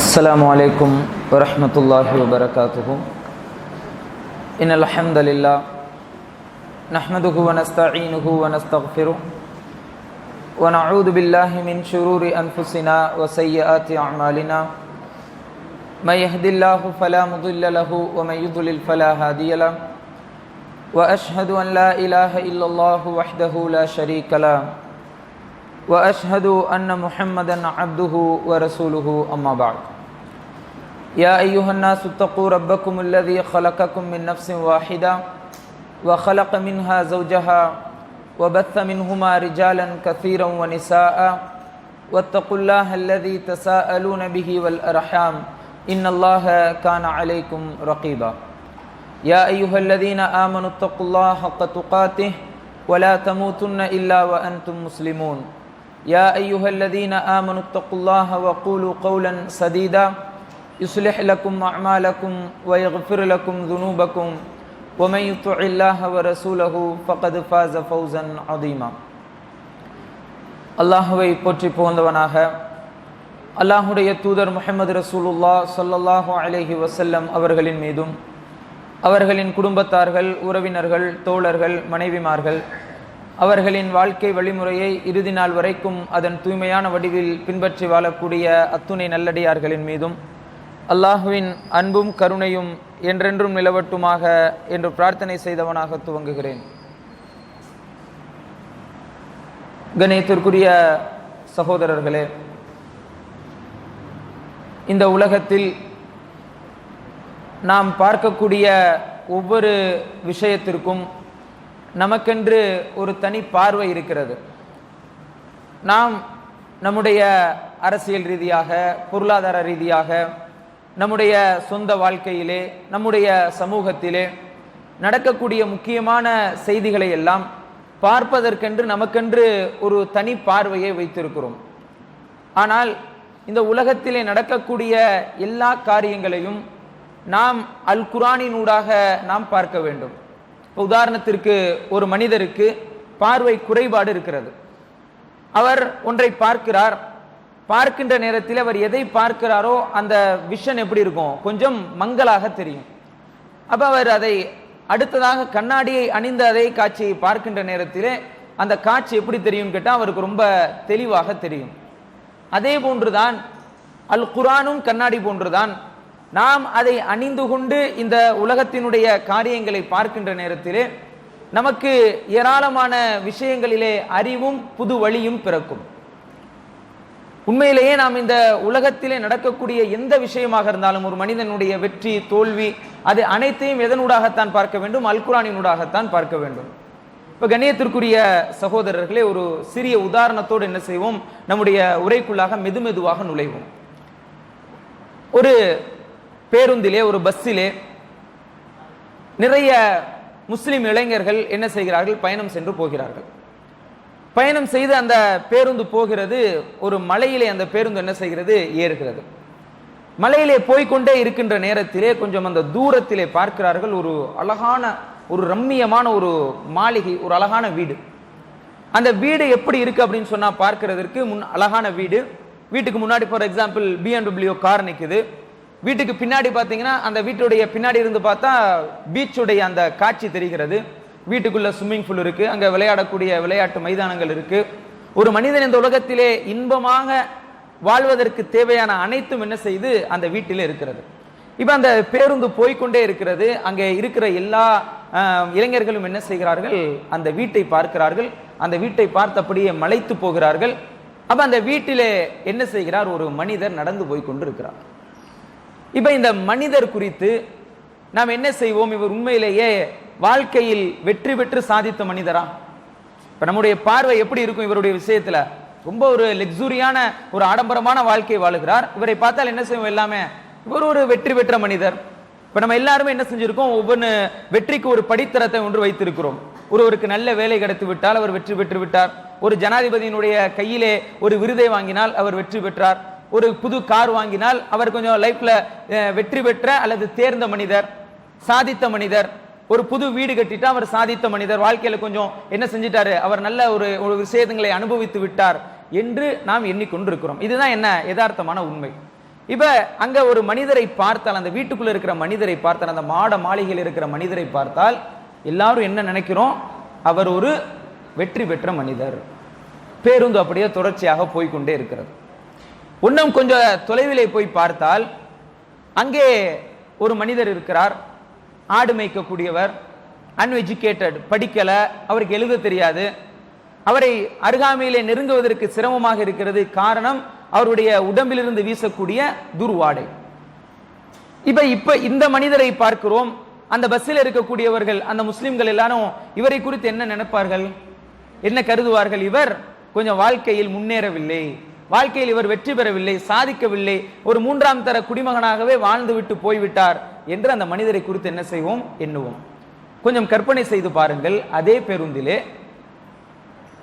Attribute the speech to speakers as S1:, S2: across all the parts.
S1: السلام عليكم ورحمة الله وبركاته. إن الحمد لله نحمده ونستعينه ونستغفره ونعوذ بالله من شرور أنفسنا وسيئات أعمالنا. من يهد الله فلا مضل له ومن يضلل فلا هادي له. وأشهد أن لا إله إلا الله وحده لا شريك له وأشهد أن محمدا عبده ورسوله أما بعد. يا أيها الناس اتقوا ربكم الذي خلقكم من نفس واحدة وخلق منها زوجها وبث منهما رجالا كثيرا ونساء واتقوا الله الذي تساءلون به والأرحام إن الله كان عليكم رقيبا. يا أيها الذين آمنوا اتقوا الله حق تقاته ولا تموتن إلا وأنتم مسلمون. يا أيها الذين آمنوا اتقوا الله وقولوا قولا سديدا يصلح لكم أعمالكم ويغفر لكم ذنوبكم ومن يطع الله ورسوله فقد فاز فوزا عظيما. அல்லாஹ்வை போற்றி புகழ்ந்தவனாக அல்லாஹ்வுடைய தூதர் முஹம்மது ரசூலுல்லாஹ் ஸல்லல்லாஹு அலைஹி வஸல்லம் அவர்களின் மீதும் அவர்களின் குடும்பத்தார்கள், உறவினர்கள், தோழர்கள், மனைவிமார்கள், அவர்களின் வாழ்க்கை வழிமுறையை இறுதி நாள் வரைக்கும் அதன் தூய்மையான வடிவில் பின்பற்றி வாழக்கூடிய அத்துணை நல்லடியார்களின் மீதும் அல்லாஹுவின் அன்பும் கருணையும் என்றென்றும் நிலவட்டுமாக என்று பிரார்த்தனை செய்தவனாக துவங்குகிறேன். கணேத்திற்குரிய சகோதரர்களே, இந்த உலகத்தில் நாம் பார்க்கக்கூடிய ஒவ்வொரு விஷயத்திற்கும் நமக்கென்று ஒரு தனி பார்வை இருக்கிறது. நாம் நம்முடைய அரசியல் ரீதியாக, பொருளாதார ரீதியாக, நம்முடைய சொந்த வாழ்க்கையிலே, நம்முடைய சமூகத்திலே நடக்கக்கூடிய முக்கியமான செய்திகளை எல்லாம் பார்ப்பதற்கென்று நமக்கென்று ஒரு தனி பார்வையை வைத்திருக்கிறோம். ஆனால் இந்த உலகத்திலே நடக்கக்கூடிய எல்லா காரியங்களையும் நாம் அல் குர்ஆனினூடாக நாம் பார்க்க வேண்டும். உதாரணத்திற்கு, ஒரு மனிதருக்கு பார்வை குறைபாடு இருக்கிறது. அவர் ஒன்றை பார்க்கிறார். பார்க்கின்ற நேரத்தில் அவர் எதை பார்க்கிறாரோ அந்த விஷன் எப்படி இருக்கும், கொஞ்சம் மங்கலாக தெரியும். அப்ப அவர் அதை அடுத்ததாக கண்ணாடியை அணிந்த அதே காட்சியை பார்க்கின்ற நேரத்திலே அந்த காட்சி எப்படி தெரியும் கேட்டால் அவருக்கு ரொம்ப தெளிவாக தெரியும். அதே போன்றுதான் அல் குர்ஆனும் கண்ணாடி போன்றுதான். நாம் அதை அணிந்து கொண்டு இந்த உலகத்தினுடைய காரியங்களை பார்க்கின்ற நேரத்திலே நமக்கு ஏராளமான விஷயங்களிலே அறிவும் புது வழியும் பிறக்கும். உண்மையிலேயே நாம் இந்த உலகத்திலே நடக்கக்கூடிய எந்த விஷயமாக இருந்தாலும், ஒரு மனிதனுடைய வெற்றி, தோல்வி, அது அனைத்தையும் எதனூடாகத்தான் பார்க்க வேண்டும்? அல் குர்ஆனினூடாகத்தான் பார்க்க வேண்டும். இப்போ கண்ணியத்திற்குரிய சகோதரர்களே, ஒரு சிறிய உதாரணத்தோடு என்ன செய்வோம், நம்முடைய உரைக்குள்ளாக மெதுமெதுவாக நுழைவோம். ஒரு பேருந்திலே, ஒரு பஸ்ஸிலே நிறைய முஸ்லிம் இளைஞர்கள் என்ன செய்கிறார்கள், பயணம் சென்று போகிறார்கள். பயணம் செய்து அந்த பேருந்து போகிறது. ஒரு மலையிலே அந்த பேருந்து என்ன செய்கிறது, ஏறுகிறது. மலையிலே போய்கொண்டே இருக்கின்ற நேரத்திலே கொஞ்சம் அந்த தூரத்திலே பார்க்கிறார்கள் ஒரு அழகான, ஒரு ரம்மியமான ஒரு மாளிகை, ஒரு அழகான வீடு. அந்த வீடு எப்படி இருக்கு அப்படின்னு சொன்னா பார்க்கிறதற்கு அழகான வீடு. வீட்டுக்கு முன்னாடி ஃபார் எக்ஸாம்பிள் BMW கார் நிற்குது. வீட்டுக்கு பின்னாடி பார்த்தீங்கன்னா அந்த வீட்டுடைய பின்னாடி இருந்து பார்த்தா பீச்சுடைய அந்த காட்சி தெரிகிறது. வீட்டுக்குள்ள ஸ்விம்மிங் பூல் இருக்கு, அங்க விளையாடக்கூடிய விளையாட்டு மைதானங்கள் இருக்கு. ஒரு மனிதன் இந்த உலகத்திலே இன்பமாக வாழ்வதற்கு தேவையான அனைத்தும் என்ன செய்து அந்த வீட்டிலே இருக்கிறது. இப்ப அந்த பேருந்து போய்கொண்டே இருக்கிறது. அங்கே இருக்கிற எல்லா இளைஞர்களும் என்ன செய்கிறார்கள், அந்த வீட்டை பார்க்கிறார்கள். அந்த வீட்டை பார்த்தபடியே மலைத்து போகிறார்கள். அப்ப அந்த வீட்டிலே என்ன செய்கிறார், ஒரு மனிதர் நடந்து போய்கொண்டு இருக்கிறார். இப்ப இந்த மனிதர் குறித்து நாம் என்ன செய்வோம், இவர் உண்மையிலேயே வாழ்க்கையில் வெற்றி பெற்று சாதித்த மனிதரா? இப்ப நம்முடைய பார்வை எப்படி இருக்கும் இவருடைய விஷயத்துல? ரொம்ப ஒரு லக்ஸூரியான, ஒரு ஆடம்பரமான வாழ்க்கை வாழுகிறார். இவரை பார்த்தால் என்ன செய்வோம், எல்லாமே இவர் ஒரு வெற்றி பெற்ற மனிதர். இப்ப நம்ம எல்லாருமே என்ன செஞ்சிருக்கோம், ஒவ்வொரு வெற்றிக்கு ஒரு படித்தரத்தை ஒன்று வைத்திருக்கிறோம். ஒருவருக்கு நல்ல வேலை கிடைத்து விட்டால் அவர் வெற்றி பெற்று விட்டார். ஒரு ஜனாதிபதியினுடைய கையிலே ஒரு விருதை வாங்கினால் அவர் வெற்றி பெற்றார். ஒரு புது கார் வாங்கினால் அவர் கொஞ்சம் லைஃப்ல வெற்றி பெற்ற அல்லது தேர்ந்த மனிதர், சாதித்த மனிதர். ஒரு புது வீடு கட்டிட்டு அவர் சாதித்த மனிதர், வாழ்க்கையில கொஞ்சம் என்ன செஞ்சிட்டாரு, அவர் நல்ல ஒரு விஷயங்களை அனுபவித்து விட்டார் என்று நாம் எண்ணிக்கொண்டிருக்கிறோம். இதுதான் என்ன யதார்த்தமான உண்மை. இப்ப அங்க ஒரு மனிதரை பார்த்தால், அந்த வீட்டுக்குள்ள இருக்கிற மனிதரை பார்த்தால், அந்த மாட மாளிகையில் இருக்கிற மனிதரை பார்த்தால் எல்லாரும் என்ன நினைக்கிறோம்? அவர் ஒரு வெற்றி பெற்ற மனிதர். பேருந்து அப்படியே தொடர்ச்சியாக போய்கொண்டே இருக்கிறது. இன்னும் கொஞ்சம் தொலைவிலே போய் பார்த்தால் அங்கே ஒரு மனிதர் இருக்கிறார், ஆடு மேய்க்கக்கூடியவர், அன்எஜுகேட்டட், படிக்கல, அவருக்கு எழுத தெரியாது. அவரை அருகாமையிலே நெருங்குவதற்கு சிரமமாக இருக்கிறது. காரணம், அவருடைய உடம்பிலிருந்து வீசக்கூடிய துர்வாடை. இப்ப இந்த மனிதரை பார்க்கிறோம். அந்த பஸ்ஸில் இருக்கக்கூடியவர்கள், அந்த முஸ்லிம்கள் எல்லாரும் இவரை குறித்து என்ன நினைப்பார்கள், என்ன கருதுவார்கள்? இவர் கொஞ்சம் வாழ்க்கையில் முன்னேறவில்லை, வாழ்க்கையில் இவர் வெற்றி பெறவில்லை, சாதிக்கவில்லை, ஒரு மூன்றாம் தர குடிமகனாகவே வாழ்ந்து விட்டு போய்விட்டார் என்று அந்த மனிதரை குறித்து என்ன செய்வோம்? எண்ணுவோம். கொஞ்சம் கற்பனை செய்து பாருங்கள். அதே பேருந்திலே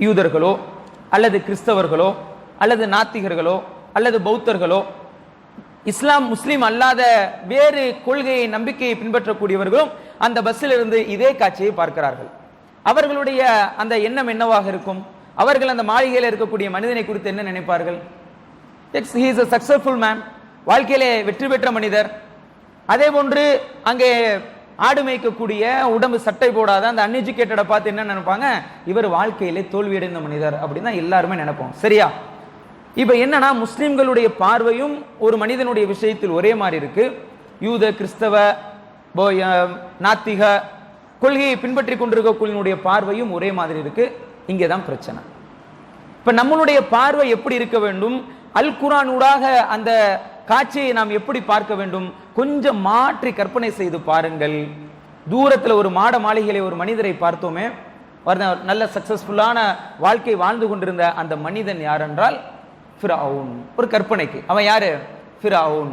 S1: யூதர்களோ அல்லது கிறிஸ்தவர்களோ அல்லது நாத்திகர்களோ அல்லது பௌத்தர்களோ முஸ்லிம் அல்லாத வேறு கொள்கையை, நம்பிக்கையை பின்பற்றக்கூடியவர்களும் அந்த பஸ்ஸில் இருந்து இதே காட்சியை பார்க்கிறார்கள். அவர்களுடைய அந்த எண்ணம் என்னவாக இருக்கும்? அவர்கள் அந்த மாளிகையில் இருக்கக்கூடிய மனிதனை குறித்து என்ன நினைப்பார்கள்? he is a successful man, வாழ்க்கையிலே வெற்றி பெற்ற மனிதர். அதே போன்று அங்கே ஆடு மேய்க்கக்கூடிய, உடம்பு சட்டை போடாத அந்த அன்எஜுகேட்டடை பார்த்து என்ன நினைப்பாங்க? இவர் வாழ்க்கையிலே தோல்வியடைந்த மனிதர் அப்படின்னு தான் எல்லாருமே நினைப்போம். சரியா? இப்ப என்னன்னா, முஸ்லிம்களுடைய பார்வையும் ஒரு மனிதனுடைய விஷயத்தில் ஒரே மாதிரி இருக்கு. யூத, கிறிஸ்தவ, நாத்திக கொள்கையை பின்பற்றி கொண்டிருக்கக்கூடிய பார்வையும் ஒரே மாதிரி இருக்கு. இங்கேதான் பிரச்சனை. இப்ப நம்மளுடைய பார்வை எப்படி இருக்க வேண்டும்? அல் குர்ஆனூடாக அந்த காட்சியை நாம் எப்படி பார்க்க வேண்டும்? கொஞ்சம் மாற்றி கற்பனை செய்து பாருங்கள். தூரத்தில் ஒரு மாட மாளிகையிலே ஒரு மனிதரை பார்த்தோமே, நல்ல சக்சஸ்ஃபுல்லான வாழ்க்கை வாழ்ந்து கொண்டிருந்த அந்த மனிதன் யார் என்றால் ஃபிரௌன். ஒரு கற்பனைக்கு அவன் யாரு? ஃபிரௌன்.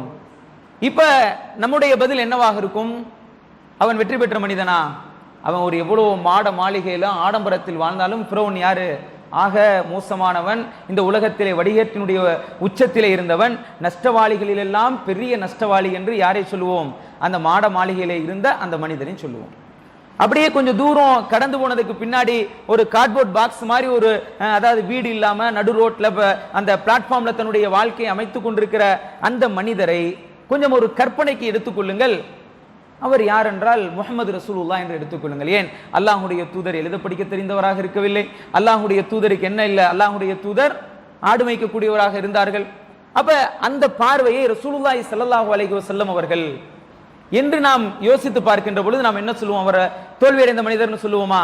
S1: இப்ப நம்முடைய பதில் என்னவாக இருக்கும்? அவன் வெற்றி பெற்ற மனிதனா? அவன் ஒரு எவ்வளவு மாட மாளிகையில ஆடம்பரத்தில் வாழ்ந்தாலும் ஃபிரௌன் யாரு? ஆக மோசமானவன், இந்த உலகத்திலே வடிகட்டினுடைய உச்சத்திலே இருந்தவன், நஷ்டவாளிகளிலெல்லாம் பெரிய நஷ்டவாளி என்று யாரை சொல்லுவோம்? அந்த மாட மாளிகையிலே இருந்த அந்த மனிதனை சொல்லுவோம். அப்படியே கொஞ்சம் தூரம் கடந்து போனதுக்கு பின்னாடி ஒரு கார்ட்போர்ட் பாக்ஸ் மாதிரி ஒரு, அதாவது வீடு இல்லாம நடு ரோட்ல அந்த பிளாட்ஃபார்ம்ல தன்னுடைய வாழ்க்கையை அமைத்துக் கொண்டிருக்கிற அந்த மனிதரை கொஞ்சம் ஒரு கற்பனைக்கு எடுத்துக்கொள்ளுங்கள். அவர் யார் என்றால் முஹம்மது ரசூலுல்லாஹ் என்று எடுத்துக்கொள்ளுங்கள். ஏன்? அல்லாஹ்வுடைய தூதர் எழுத படிக்க தெரிந்தவராக இருக்கவில்லை. அல்லாஹ்வுடைய தூதருக்கு என்ன இல்லை? அல்லாஹ்வுடைய தூதர் ஆடு மேய்க்கக்கூடியவராக இருந்தார்கள். அப்ப அந்த பார்வையை ரசூலுல்லாஹி ஸல்லல்லாஹு அலைஹி வஸல்லம் அவர்கள் என்று நாம் யோசித்து பார்க்கின்ற பொழுது நாம் என்ன சொல்லுவோம்? அவரை தோல்வியடைந்த மனிதர்னு சொல்லுவோமா?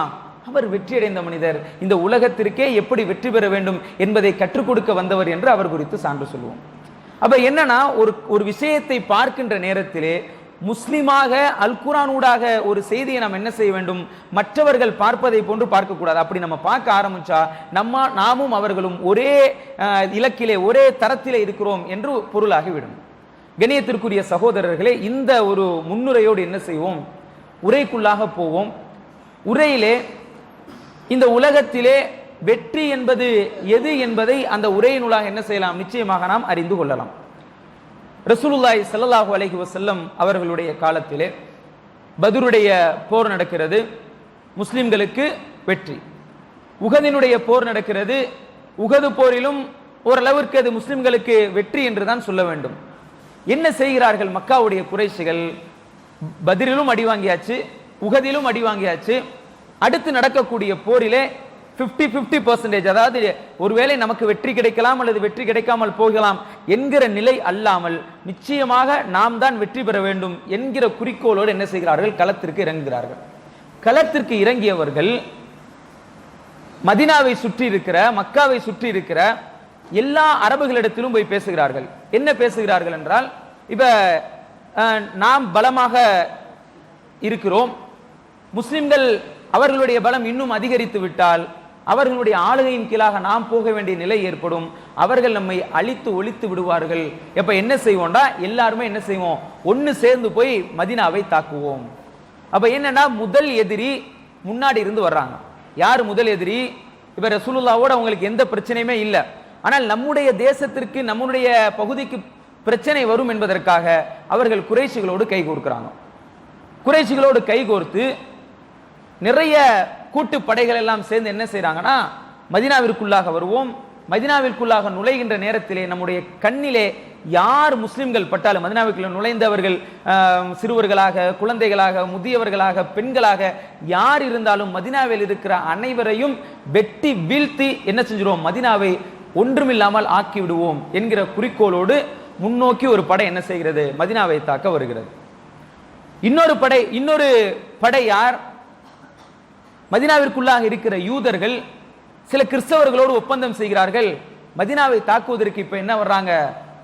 S1: அவர் வெற்றியடைந்த மனிதர், இந்த உலகத்திற்கே எப்படி வெற்றி பெற வேண்டும் என்பதை கற்றுக் கொடுக்க வந்தவர் என்று அவர் குறித்து சான்று சொல்லுவோம். அப்ப என்னன்னா, ஒரு விஷயத்தை பார்க்கின்ற நேரத்திலே முஸ்லிமாக அல் குர்ஆனூடாக ஒரு செய்தியை நாம் என்ன செய்ய வேண்டும்? மற்றவர்கள் பார்ப்பதை போன்று பார்க்க கூடாது. அப்படி நம்ம பார்க்க ஆரம்பிச்சா நாமும் அவர்களும் ஒரே இலக்கிலே, ஒரே தரத்திலே இருக்கிறோம் என்று பொருளாகிவிடும். கணியத்திற்குரிய சகோதரர்களே, இந்த ஒரு முன்னுரையோடு என்ன செய்வோம்? உரைக்குள்ளாக போவோம். உரையிலே இந்த உலகத்திலே வெற்றி என்பது எது என்பதை அந்த உரையினூடாக என்ன செய்யலாம்? நிச்சயமாக நாம் அறிந்து கொள்ளலாம். ரசூலுல்லாஹி ஸல்லல்லாஹு அலைஹி வஸல்லம் அவர்களுடைய காலத்திலே பத்ருடைய போர் நடக்கிறது, முஸ்லிம்களுக்கு வெற்றி. உஹதினுடைய போர் நடக்கிறது, உஹது போரிலும் ஓரளவிற்கு அது முஸ்லிம்களுக்கு வெற்றி என்று தான் சொல்ல வேண்டும். என்ன செய்கிறார்கள் மக்காவுடைய குறைஷிகள்? பத்ரிலும் அடி வாங்கியாச்சு, உஹதிலும் அடி வாங்கியாச்சு. அடுத்து நடக்கக்கூடிய போரிலே 50-50%, அதாவது ஒருவேளை நமக்கு வெற்றி கிடைக்கலாம் அல்லது வெற்றி கிடைக்காமல் போகலாம் என்கிற நிலை அல்லாமல் நிச்சயமாக நாம் தான் வெற்றி பெற வேண்டும் என்கிற குறிக்கோளோடு என்ன செய்கிறார்கள்? களத்திற்கு இறங்குகிறார்கள். களத்திற்கு இறங்கியவர்கள் மதீனாவை சுற்றி இருக்கிற, மக்காவை சுற்றி இருக்கிற எல்லா அரபுகளிடத்திலும் போய் பேசுகிறார்கள். என்ன பேசுகிறார்கள் என்றால், இப்ப நாம் பலமாக இருக்கிறோம், முஸ்லிம்கள் அவர்களுடைய பலம் இன்னும் அதிகரித்து விட்டால் அவர்களுடைய ஆளுகையின் கீழாக நாம் போக வேண்டிய நிலை ஏற்படும், அவர்கள் நம்மை அழித்து ஒழித்து விடுவார்கள். எப்ப என்ன செய்வோம்டா, எல்லாருமே என்ன செய்வோம்? ஒன்னு சேர்ந்து போய் மதீனாவை தாக்குவோம். அப்ப என்னன்னா, முதல் எதிரி முன்னாடி இருந்து வர்றாங்க. யார் முதல் எதிரி? இப்ப ரசூலுல்லாஹ்வோட அவங்களுக்கு எந்த பிரச்சனையுமே இல்லை. ஆனால் நம்முடைய தேசத்திற்கு, நம்முடைய பகுதிக்கு பிரச்சனை வரும் என்பதற்காக அவர்கள் குறைஷிகளோடு கைகோர்க்கிறாங்க. குறைஷிகளோடு கைகோர்த்து நிறைய கூட்டு படைகள் எல்லாம் சேர்ந்து என்ன செய்யறாங்கன்னா, மதீனாவிற்குள்ளாக வருவோம், மதினாவிற்குள்ளாக நுழைகின்ற நேரத்திலே நம்முடைய கண்ணிலே யார் முஸ்லிம்கள் பட்டாலும், மதினாவுக்குள்ள நுழைந்தவர்கள் சிறுவர்களாக, குழந்தைகளாக, முதியவர்களாக, பெண்களாக யார் இருந்தாலும் மதினாவில் இருக்கிற அனைவரையும் வெட்டி வீழ்த்தி என்ன செஞ்சிருவோம், மதினாவை ஒன்றுமில்லாமல் ஆக்கி விடுவோம் என்கிற குறிக்கோளோடு முன்னோக்கி ஒரு படை என்ன செய்கிறது, மதினாவை தாக்க வருகிறது. இன்னொரு படை யார், மதினாவிற்குள்ளாக இருக்கிற யூதர்கள் சில கிறிஸ்தவர்களோடு ஒப்பந்தம் செய்கிறார்கள். மதினாவை தாக்குவதற்கு இப்ப என்ன வர்றாங்க,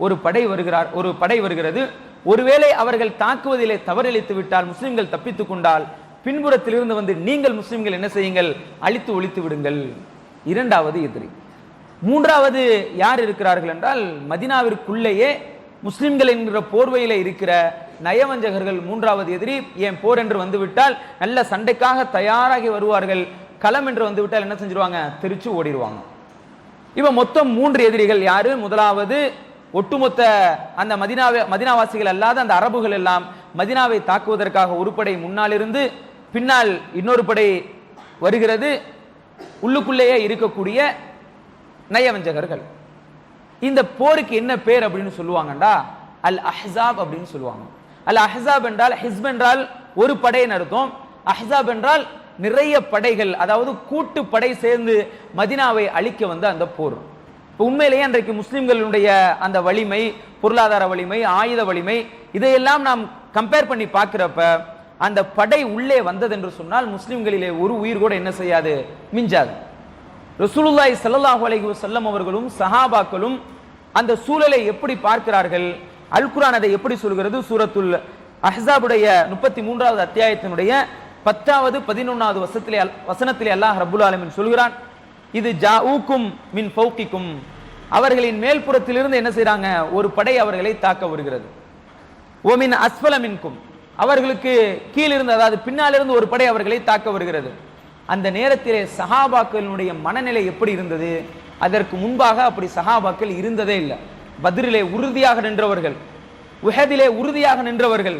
S1: ஒரு படை வருகிறது. ஒருவேளை அவர்கள் தாக்குவதிலே தவறிழைத்து விட்டால், முஸ்லிம்கள் தப்பித்துக் கொண்டால், பின்புறத்திலிருந்து வந்து நீங்கள் முஸ்லிம்கள் என்ன செய்யுங்கள், அழித்து ஒழித்து விடுங்கள். இரண்டாவது எதிரி. மூன்றாவது யார் இருக்கிறார்கள் என்றால், மதினாவிற்குள்ளேயே முஸ்லிம்கள் என்கிற போர்வையில இருக்கிற நயவஞ்சகர்கள் மூன்றாவது எதிரி. ஏன் போர் என்று வந்துவிட்டால் நல்ல சண்டைக்காக தயாராகி வருவார்கள், களம் என்று வந்துவிட்டால் என்ன செஞ்சிருவாங்க, திருச்சி ஓடிடுவாங்க. இப்ப மொத்தம் 3 எதிரிகள் யாரு, முதலாவது ஒட்டுமொத்த அந்த மதினாவாசிகள் அல்லாத அந்த அரபுகள் எல்லாம் மதினாவை தாக்குவதற்காக ஒரு படை முன்னால் இருந்து, பின்னால் இன்னொரு படை வருகிறது, உள்ளுக்குள்ளேயே இருக்கக்கூடிய நயவஞ்சகர்கள். இந்த போருக்கு என்ன பேர் அப்படின்னு சொல்லுவாங்கடா, அல் அஹ்ஸாப் அப்படின்னு சொல்லுவாங்க. அல் அஹ்ஸாப் என்றால், ஹிஸ்ப் என்றால் ஒரு படையின் அர்த்தம், அஹ்ஸாப் என்றால் நிறைய படைகள், அதாவது கூட்டு படை சேர்ந்து மதினாவை அழிக்க வந்த அந்த போர். உண்மையிலேயே அன்றைக்கு முஸ்லிம்களுடைய அந்த வலிமை, பொருளாதார வலிமை, ஆயுத வலிமை, இதையெல்லாம் நாம் கம்பேர் பண்ணி பார்க்கிறப்ப அந்த படை உள்ளே வந்தது என்று சொன்னால் முஸ்லிம்களிலே ஒரு உயிர் கூட என்ன செய்யாது, மிஞ்சாது. ரசூலுல்லாஹி ஸல்லல்லாஹு அலைஹி வஸல்லம் அவர்களும் சஹாபாக்களும் அந்த சூழலை எப்படி பார்க்கிறார்கள், அல் குர்ஆன் அதை எப்படி சொல்கிறது, சூரத்துல் அஹ்ஸாபுடைய 33வது அத்தியாயத்தினுடைய 10வது 11வது வசனத்திலே அல்லாஹ் ரப்புல் ஆலமீன் சொல்கிறான், இது ஜாஊக்கும் மின் ஃபௌகிக்கும், அவர்களின் மேல்புறத்திலிருந்து என்ன செய்றாங்க, ஒரு படை அவர்களை தாக்க வருகிறது. ஓமின் அஸ்ஃபல மின்கும், அவர்களுக்கு கீழிருந்து அதாவது பின்னாலிருந்து ஒரு படை அவர்களை தாக்க வருகிறது. அந்த நேரத்திலே சஹாபாக்களுடைய மனநிலை எப்படி இருந்தது, அதற்கு முன்பாக அப்படி சஹாபாக்கள் இருந்ததே இல்லை. பத்ரிலே உறுதியாக நின்றவர்கள், உஹதிலே உறுதியாக நின்றவர்கள்.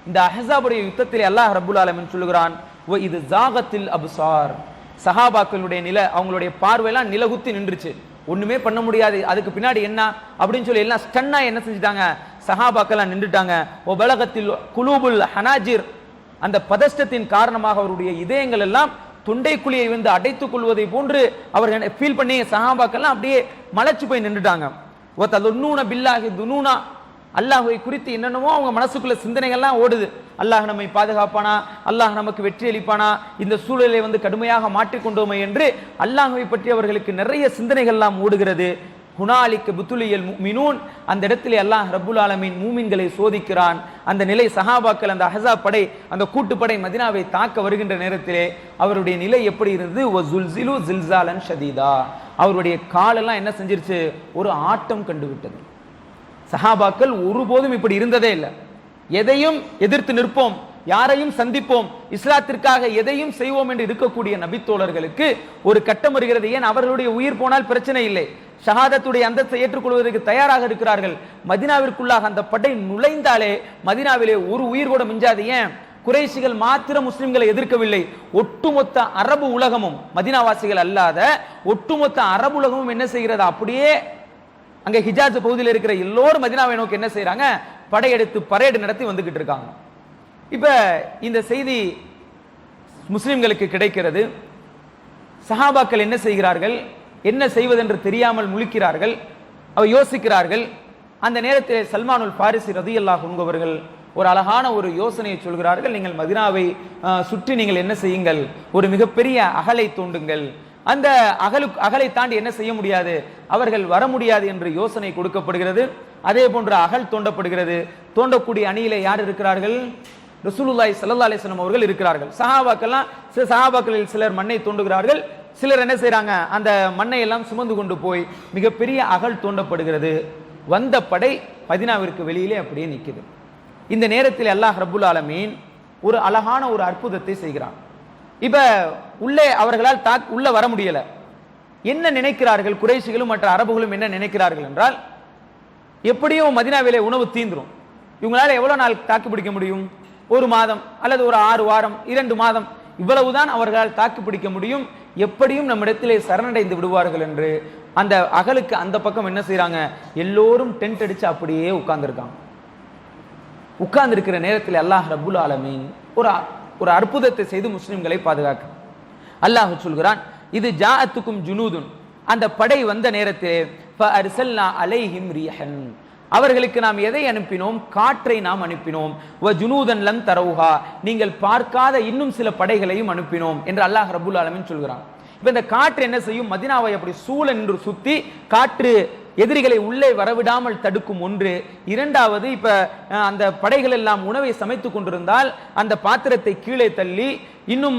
S1: இந்த அஹ்ஸாபுடைய யுத்தத்திலே அல்லாஹ் ரப்புல் ஆலமீன் சொல்லுகிறான், இது ஜாகத்தில் அப்சார், சஹாபாக்களுடைய அவங்களுடைய பார்வையெல்லாம் நிலகுத்தி நின்றுச்சு, ஒண்ணுமே பண்ண முடியாது, அதுக்கு பின்னாடி என்ன அப்படின்னு சொல்லி எல்லாம் ஸ்டன்னா என்ன செஞ்சுட்டாங்க, சஹாபாக்கெல்லாம் நின்றுட்டாங்க. ஓ பலகத்தில் குலூபுல் ஹனாஜிர், அந்த பதஷ்டத்தின் காரணமாக அவருடைய இதயங்கள் எல்லாம் தொண்டை குழியை வந்து அடைத்துக் கொள்வதை போன்று அவர்கள் ஃபீல் பண்ணி சஹாபாக்கெல்லாம் அப்படியே மலைச்சு போய் நின்றுட்டாங்க. ஓ தலுன்னூன பில்லாஹி துனூனா, அல்லாஹ்வை குறித்து என்னென்னமோ அவங்க மனசுக்குள்ள சிந்தனைகள்லாம் ஓடுது. அல்லாஹ் நம்மை பாதுகாப்பானா, அல்லாஹ் நமக்கு வெற்றி அளிப்பானா, இந்த சூழலை வந்து கடுமையாக மாற்றிக்கொண்டோமே என்று அல்லாஹ்வை பற்றி அவர்களுக்கு நிறைய சிந்தனைகள்லாம் ஓடுகிறது. ஹுனாலிக்கு புத்துலியல் முஃமினூன், அந்த இடத்திலே அல்லாஹ் ரப்புல் ஆலமீன் மூமின்களை சோதிக்கிறான். அந்த நிலை சஹாபாக்கள், அந்த அஹ்ஸாப் படை, அந்த கூட்டுப்படை மதினாவை தாக்க வருகின்ற நேரத்திலே அவருடைய நிலை எப்படி இருந்தது, வஸுல்ஸிலு ஸில்ஸாலன் ஷதீதா, அவருடைய காலெல்லாம் என்ன செஞ்சிருச்சு, ஒரு ஆட்டம் கண்டு விட்டது. சஹாபாக்கள் ஒருபோதும் இப்படி இருந்ததே இல்லை. எதையும் எதிர்த்து நிற்போம், யாரையும் சந்திப்போம், இஸ்லாத்திற்காக எதையும் செய்வோம் என்று இருக்கக்கூடிய நபித்தோழர்களுக்கு ஒரு கட்டம் வருகிறது. ஏன், அவர்களுடைய உயிர் போனால் பிரச்சனை இல்லை, ஷஹாதத்துடைய அந்தஸ்தை ஏற்றுக்கொள்வதற்கு தயாராக இருக்கிறார்கள். மதினாவிற்குள்ளாக அந்த படை நுழைந்தாலே மதினாவிலே ஒரு உயிர் கூட மிஞ்சாது. ஏன், குறைஷிகள் மாத்திரம் முஸ்லிம்களை எதிர்க்கவில்லை, ஒட்டுமொத்த அரபு உலகமும், மதினாவாசிகள் அல்லாத ஒட்டுமொத்த அரபு உலகமும் என்ன செய்கிறது, அப்படியே அங்க ஹிஜாஸ் பகுதியில் இருக்கிற எல்லோரும் மதினாவை நோக்கி என்ன செய்யறாங்க, படையெடுத்து பரேடு நடத்தி வந்துகிட்டு இருக்காங்க. இப்ப இந்த செய்தி முஸ்லிம்களுக்கு கிடைக்கிறது. சஹாபாக்கள் என்ன செய்கிறார்கள், என்ன செய்வதென்று தெரியாமல் முழிக்கிறார்கள், யோசிக்கிறார்கள். அந்த நேரத்தில் சல்மானுல் பாரிசி ரதியல்லாஹு அன்ஹு அவர்கள் ஒரு அழகான ஒரு யோசனையை சொல்கிறார்கள். நீங்கள் மதினாவை சுற்றி நீங்கள் என்ன செய்யுங்கள், ஒரு மிகப்பெரிய அகலை தோண்டுங்கள். அந்த அகலை தாண்டி என்ன செய்ய முடியாது, அவர்கள் வர முடியாது என்று யோசனை கொடுக்கப்படுகிறது. அதே போன்ற அகல் தோண்டப்படுகிறது. தோண்டக்கூடிய அணியிலே யார் இருக்கிறார்கள், ரசூலுல்லாஹி ஸல்லல்லாஹு அலைஹி வஸல்லம் அவர்கள் இருக்கிறார்கள். சஹாபாக்களில் சிலர் மண்ணை தோண்டுகிறார்கள், சிலர் என்ன செய்யறாங்க, அந்த மண்ணை எல்லாம் சுமந்து கொண்டு போய் மிகப்பெரிய அகல் தோண்டப்படுகிறது. வந்த படை மதீனாவிற்கு வெளியிலே அப்படியே நிற்குது. இந்த நேரத்தில் அல்லாஹ் ரப்புல் ஆலமீன் ஒரு அழகான ஒரு அற்புதத்தை செய்கிறான். இப்ப உள்ளே அவர்களால் உள்ள வர முடியல. என்ன நினைக்கிறார்கள் குறைஷிகளும் மற்ற அரபுகளும் என்ன நினைக்கிறார்கள் என்றால், எப்படியும் மதீனாவிலே உணவு தீந்துரும், இவங்களால எவ்வளவு நாள் தாக்கு பிடிக்க முடியும், ஒரு மாதம் அல்லது ஒரு 6 வாரம் 2 மாதம், இவ்வளவுதான் அவர்களால் தாக்கு பிடிக்க முடியும். எப்படியும் நம்மிடத்திலே சரணடைந்து விடுவார்கள் என்று அந்த அகலுக்கு அந்த பக்கம் என்ன செய்யறாங்க, எல்லோரும் டென்ட் அடிச்சு அப்படியே உட்கார்ந்துருக்காங்க. உட்கார்ந்திருக்கிற நேரத்தில் அல்லாஹ் ரப்புல் ஆலமீன் ஒரு அற்புதத்தை செய்து முஸ்லிம்களை பாதுகாக்க அல்லாஹ் சொல்கிறான், இது ஜாஅத்துக்கும் ஜுனூதுன், அந்த படை வந்த நேரத்தில் ஃபஅர்சல்னா அலைஹிம் ரீஹன், அவர்களுக்கு நாம் எதை அனுப்பினோம், காற்றை நாம் அனுப்பினோம், வ ஜுனூதன் லம் தரவுஹா, நீங்கள் பார்க்காத இன்னும் சில படைகளையும் அனுப்பினோம் என்று அல்லாஹ் ரப்புல் ஆலமீன் சொல்கிறான். இப்ப இந்த காற்று என்ன செய்யும், மதீனாவை அப்படி சூழென்று சுத்தி காற்று எதிரிகளை உள்ளே வரவிடாமல் தடுக்கும் ஒன்று. இரண்டாவது, இப்ப அந்த படைகள் எல்லாம் உணவை சமைத்துக் கொண்டிருந்தால் அந்த பாத்திரத்தை கீழே தள்ளி இன்னும்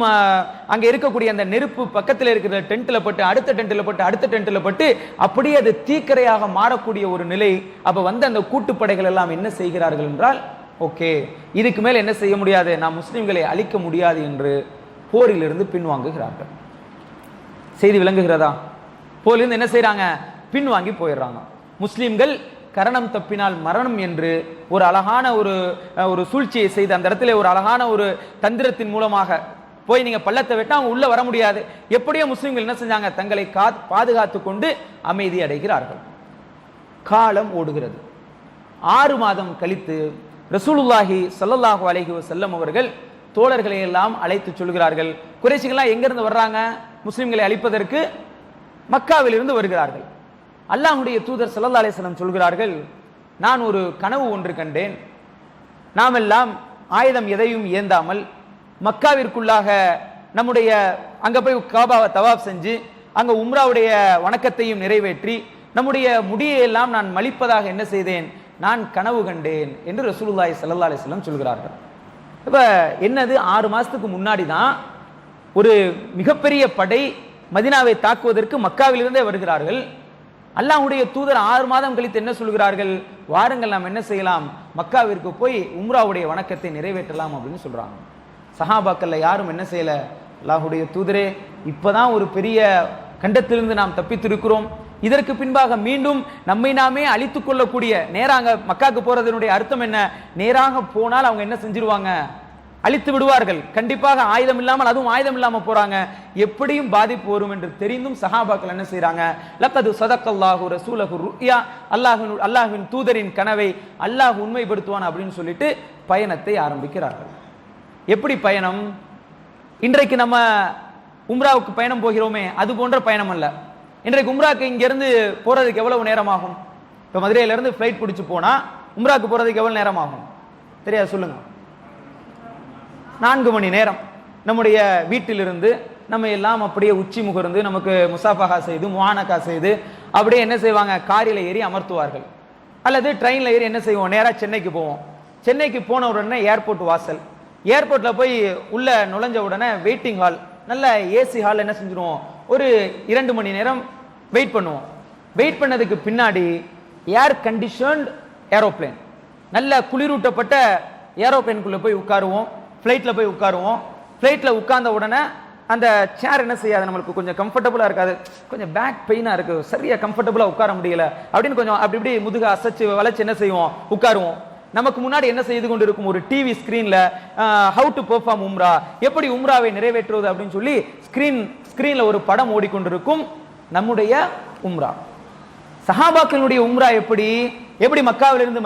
S1: அங்க இருக்கக்கூடிய அந்த நெருப்பு பக்கத்தில் இருக்கிற டென்ட்ல பட்டு அடுத்த டென்ட்ல பட்டு அடுத்த டென்ட்ல பட்டு அப்படியே அது தீக்கரையாக மாறக்கூடிய ஒரு நிலை. அப்ப வந்து அந்த கூட்டுப்படைகள் எல்லாம் என்ன செய்கிறார்கள் என்றால், ஓகே இதுக்கு மேல் என்ன செய்ய முடியாது, நாம் முஸ்லிம்களை அழிக்க முடியாது என்று போரிலிருந்து பின்வாங்குகிறார்கள். செய்தி விளங்குகிறதா? போரிலிருந்து என்ன செய்யறாங்க, பின்வாங்கி போயிடுறாங்க. முஸ்லிம்கள் கரணம் தப்பினால் மரணம் என்று ஒரு அழகான ஒரு சூழ்ச்சியை செய்து அந்த இடத்துல ஒரு அழகான ஒரு தந்திரத்தின் மூலமாக போய் நீங்க பள்ளத்தை வெட்டா அவங்க உள்ள வர முடியாது. எப்படியோ முஸ்லிம்கள் என்ன செஞ்சாங்க, தங்களை பாதுகாத்து கொண்டு அமைதி அடைகிறார்கள். காலம் ஓடுகிறது. 6 மாதம் கழித்து ரசூலுல்லாஹி ஸல்லல்லாஹு அலைஹி வஸல்லம் அவர்கள் தோழர்களை எல்லாம் அழைத்து சொல்கிறார்கள். குறைஷிகள்லாம் எங்கிருந்து வர்றாங்க, முஸ்லிம்களை அழிப்பதற்கு மக்காவிலிருந்து வருகிறார்கள். அல்லாஹ்வுடைய தூதர் ஸல்லல்லாஹு அலைஹி வஸல்லம் சொல்கிறார்கள், நான் ஒரு கனவு ஒன்று கண்டேன். நாம் எல்லாம் ஆயுதம் எதையும் ஏந்தாமல் மக்காவிற்குள்ளாக நம்முடைய அங்க போய் காபாவை தவாப் செஞ்சு அங்க உம்ராவுடைய வணக்கத்தையும் நிறைவேற்றி நம்முடைய முடியை எல்லாம் நான் மலிப்பதாக என்ன செய்தேன், நான் கனவு கண்டேன் என்று ரசூலுல்லாஹி ஸல்லல்லாஹு அலைஹி வஸல்லம் சொல்கிறார்கள். இப்ப என்னது, 6 மாசத்துக்கு முன்னாடி தான் ஒரு மிகப்பெரிய படை மதீனாவை தாக்குவதற்கு மக்காவிலிருந்தே வருகிறார்கள். அல்லாஹ்வுடைய தூதர் 6 மாதம் கழித்து என்ன சொல்கிறார்கள், வாருங்கள் நாம் என்ன செய்யலாம், மக்காவிற்கு போய் உம்ராவுடைய வணக்கத்தை நிறைவேற்றலாம் அப்படின்னு சொல்றாங்க. சஹாபாக்கள்ல யாரும் என்ன செய்யல, அல்லாஹ்வுடைய தூதரே இப்பதான் ஒரு பெரிய கண்டத்திலிருந்து நாம் தப்பித்திருக்கிறோம், இதற்கு பின்பாக மீண்டும் நம்மை நாமே அழித்துக் கொள்ளக்கூடிய நேராக மக்காவுக்கு போறதனுடைய அர்த்தம் என்ன, நேராக போனால் அவங்க என்ன செஞ்சிருவாங்க, அழித்து விடுவார்கள். கண்டிப்பாக ஆயுதம் இல்லாமல், அதுவும் ஆயுதம் இல்லாம போறாங்க, எப்படியும் பாதிப்பு வரும் என்று தெரிந்தும் சஹாபாக்கள் என்ன செய்றாங்க, லக்கது ஸதக்கல்லாஹு ரசூலஹு ருயா, அல்லாஹ்வின் தூதரின் கனவை அல்லாஹ் உண்மைப்படுத்துவான் அப்படின்னு சொல்லிட்டு பயணத்தை ஆரம்பிக்கிறார்கள். எப்படி பயணம், இன்றைக்கு நம்ம உம்ராவுக்கு பயணம் போகிறோமே அது போன்ற பயணம் அல்ல. இன்றைக்கு உம்ராக்கு இங்க இருந்து போறதுக்கு எவ்வளவு நேரம் ஆகும், இப்ப மதுரையில இருந்து பிளைட் பிடிச்சு போனா உம்ராக்கு போறதுக்கு எவ்வளவு நேரம் ஆகும் தெரியாது, சொல்லுங்க. 4 மணி நேரம். நம்முடைய வீட்டிலிருந்து நம்ம எல்லாம் அப்படியே உச்சி முகர்ந்து நமக்கு முசாஃபஹா செய்து முஆனகா செய்து அப்படியே என்ன செய்வாங்க, காரில் ஏறி அமர்த்துவார்கள். அல்லது ட்ரெயின்ல ஏறி என்ன செய்வோம், நேராக சென்னைக்கு போவோம். சென்னைக்கு போன உடனே ஏர்போர்ட் வாசல், ஏர்போர்ட்ல போய் உள்ள நுழைஞ்ச உடனே வெயிட்டிங் ஹால், நல்ல ஏசி ஹால் என்ன செஞ்சிருவோம், ஒரு 2 மணி நேரம் வெயிட் பண்ணுவோம். வெயிட் பண்ணதுக்கு பின்னாடி ஏர் கண்டிஷன்ட் ஏரோப்ளேன், நல்ல குளிரூட்டப்பட்ட ஏரோப்ளேனுக்குள்ள போய் உட்காருவோம். ஃப்ளைட்டில் போய் உட்காருவோம். ஃப்ளைட்டில் உட்கார்ந்த உடனே அந்த சேர் என்ன செய்யாது, நம்மளுக்கு கொஞ்சம் கம்ஃபர்டபுளாக இருக்காது, கொஞ்சம் பேக் பெயினாக இருக்குது, சரியாக கம்ஃபர்டபுளாக உட்கார முடியல அப்படின்னு கொஞ்சம் அப்படி இப்படி முதுக அசைச்சு வளைச்சு என்ன செய்வோம், உட்காருவோம். நமக்கு முன்னாடி என்ன செய்து கொண்டு இருக்கும், ஒரு டிவி ஸ்கிரீன்ல ஹவு டு பெர்ஃபார்ம் உம்ரா, எப்படி உம்ராவை நிறைவேற்றுவது அப்படின்னு சொல்லி ஸ்கிரீன்ல ஒரு படம் ஓடிக்கொண்டிருக்கும். நம்முடைய உம்ரா, சஹாபாக்களுடைய உம்ரா எப்படி எப்படி மக்காவிலிருந்து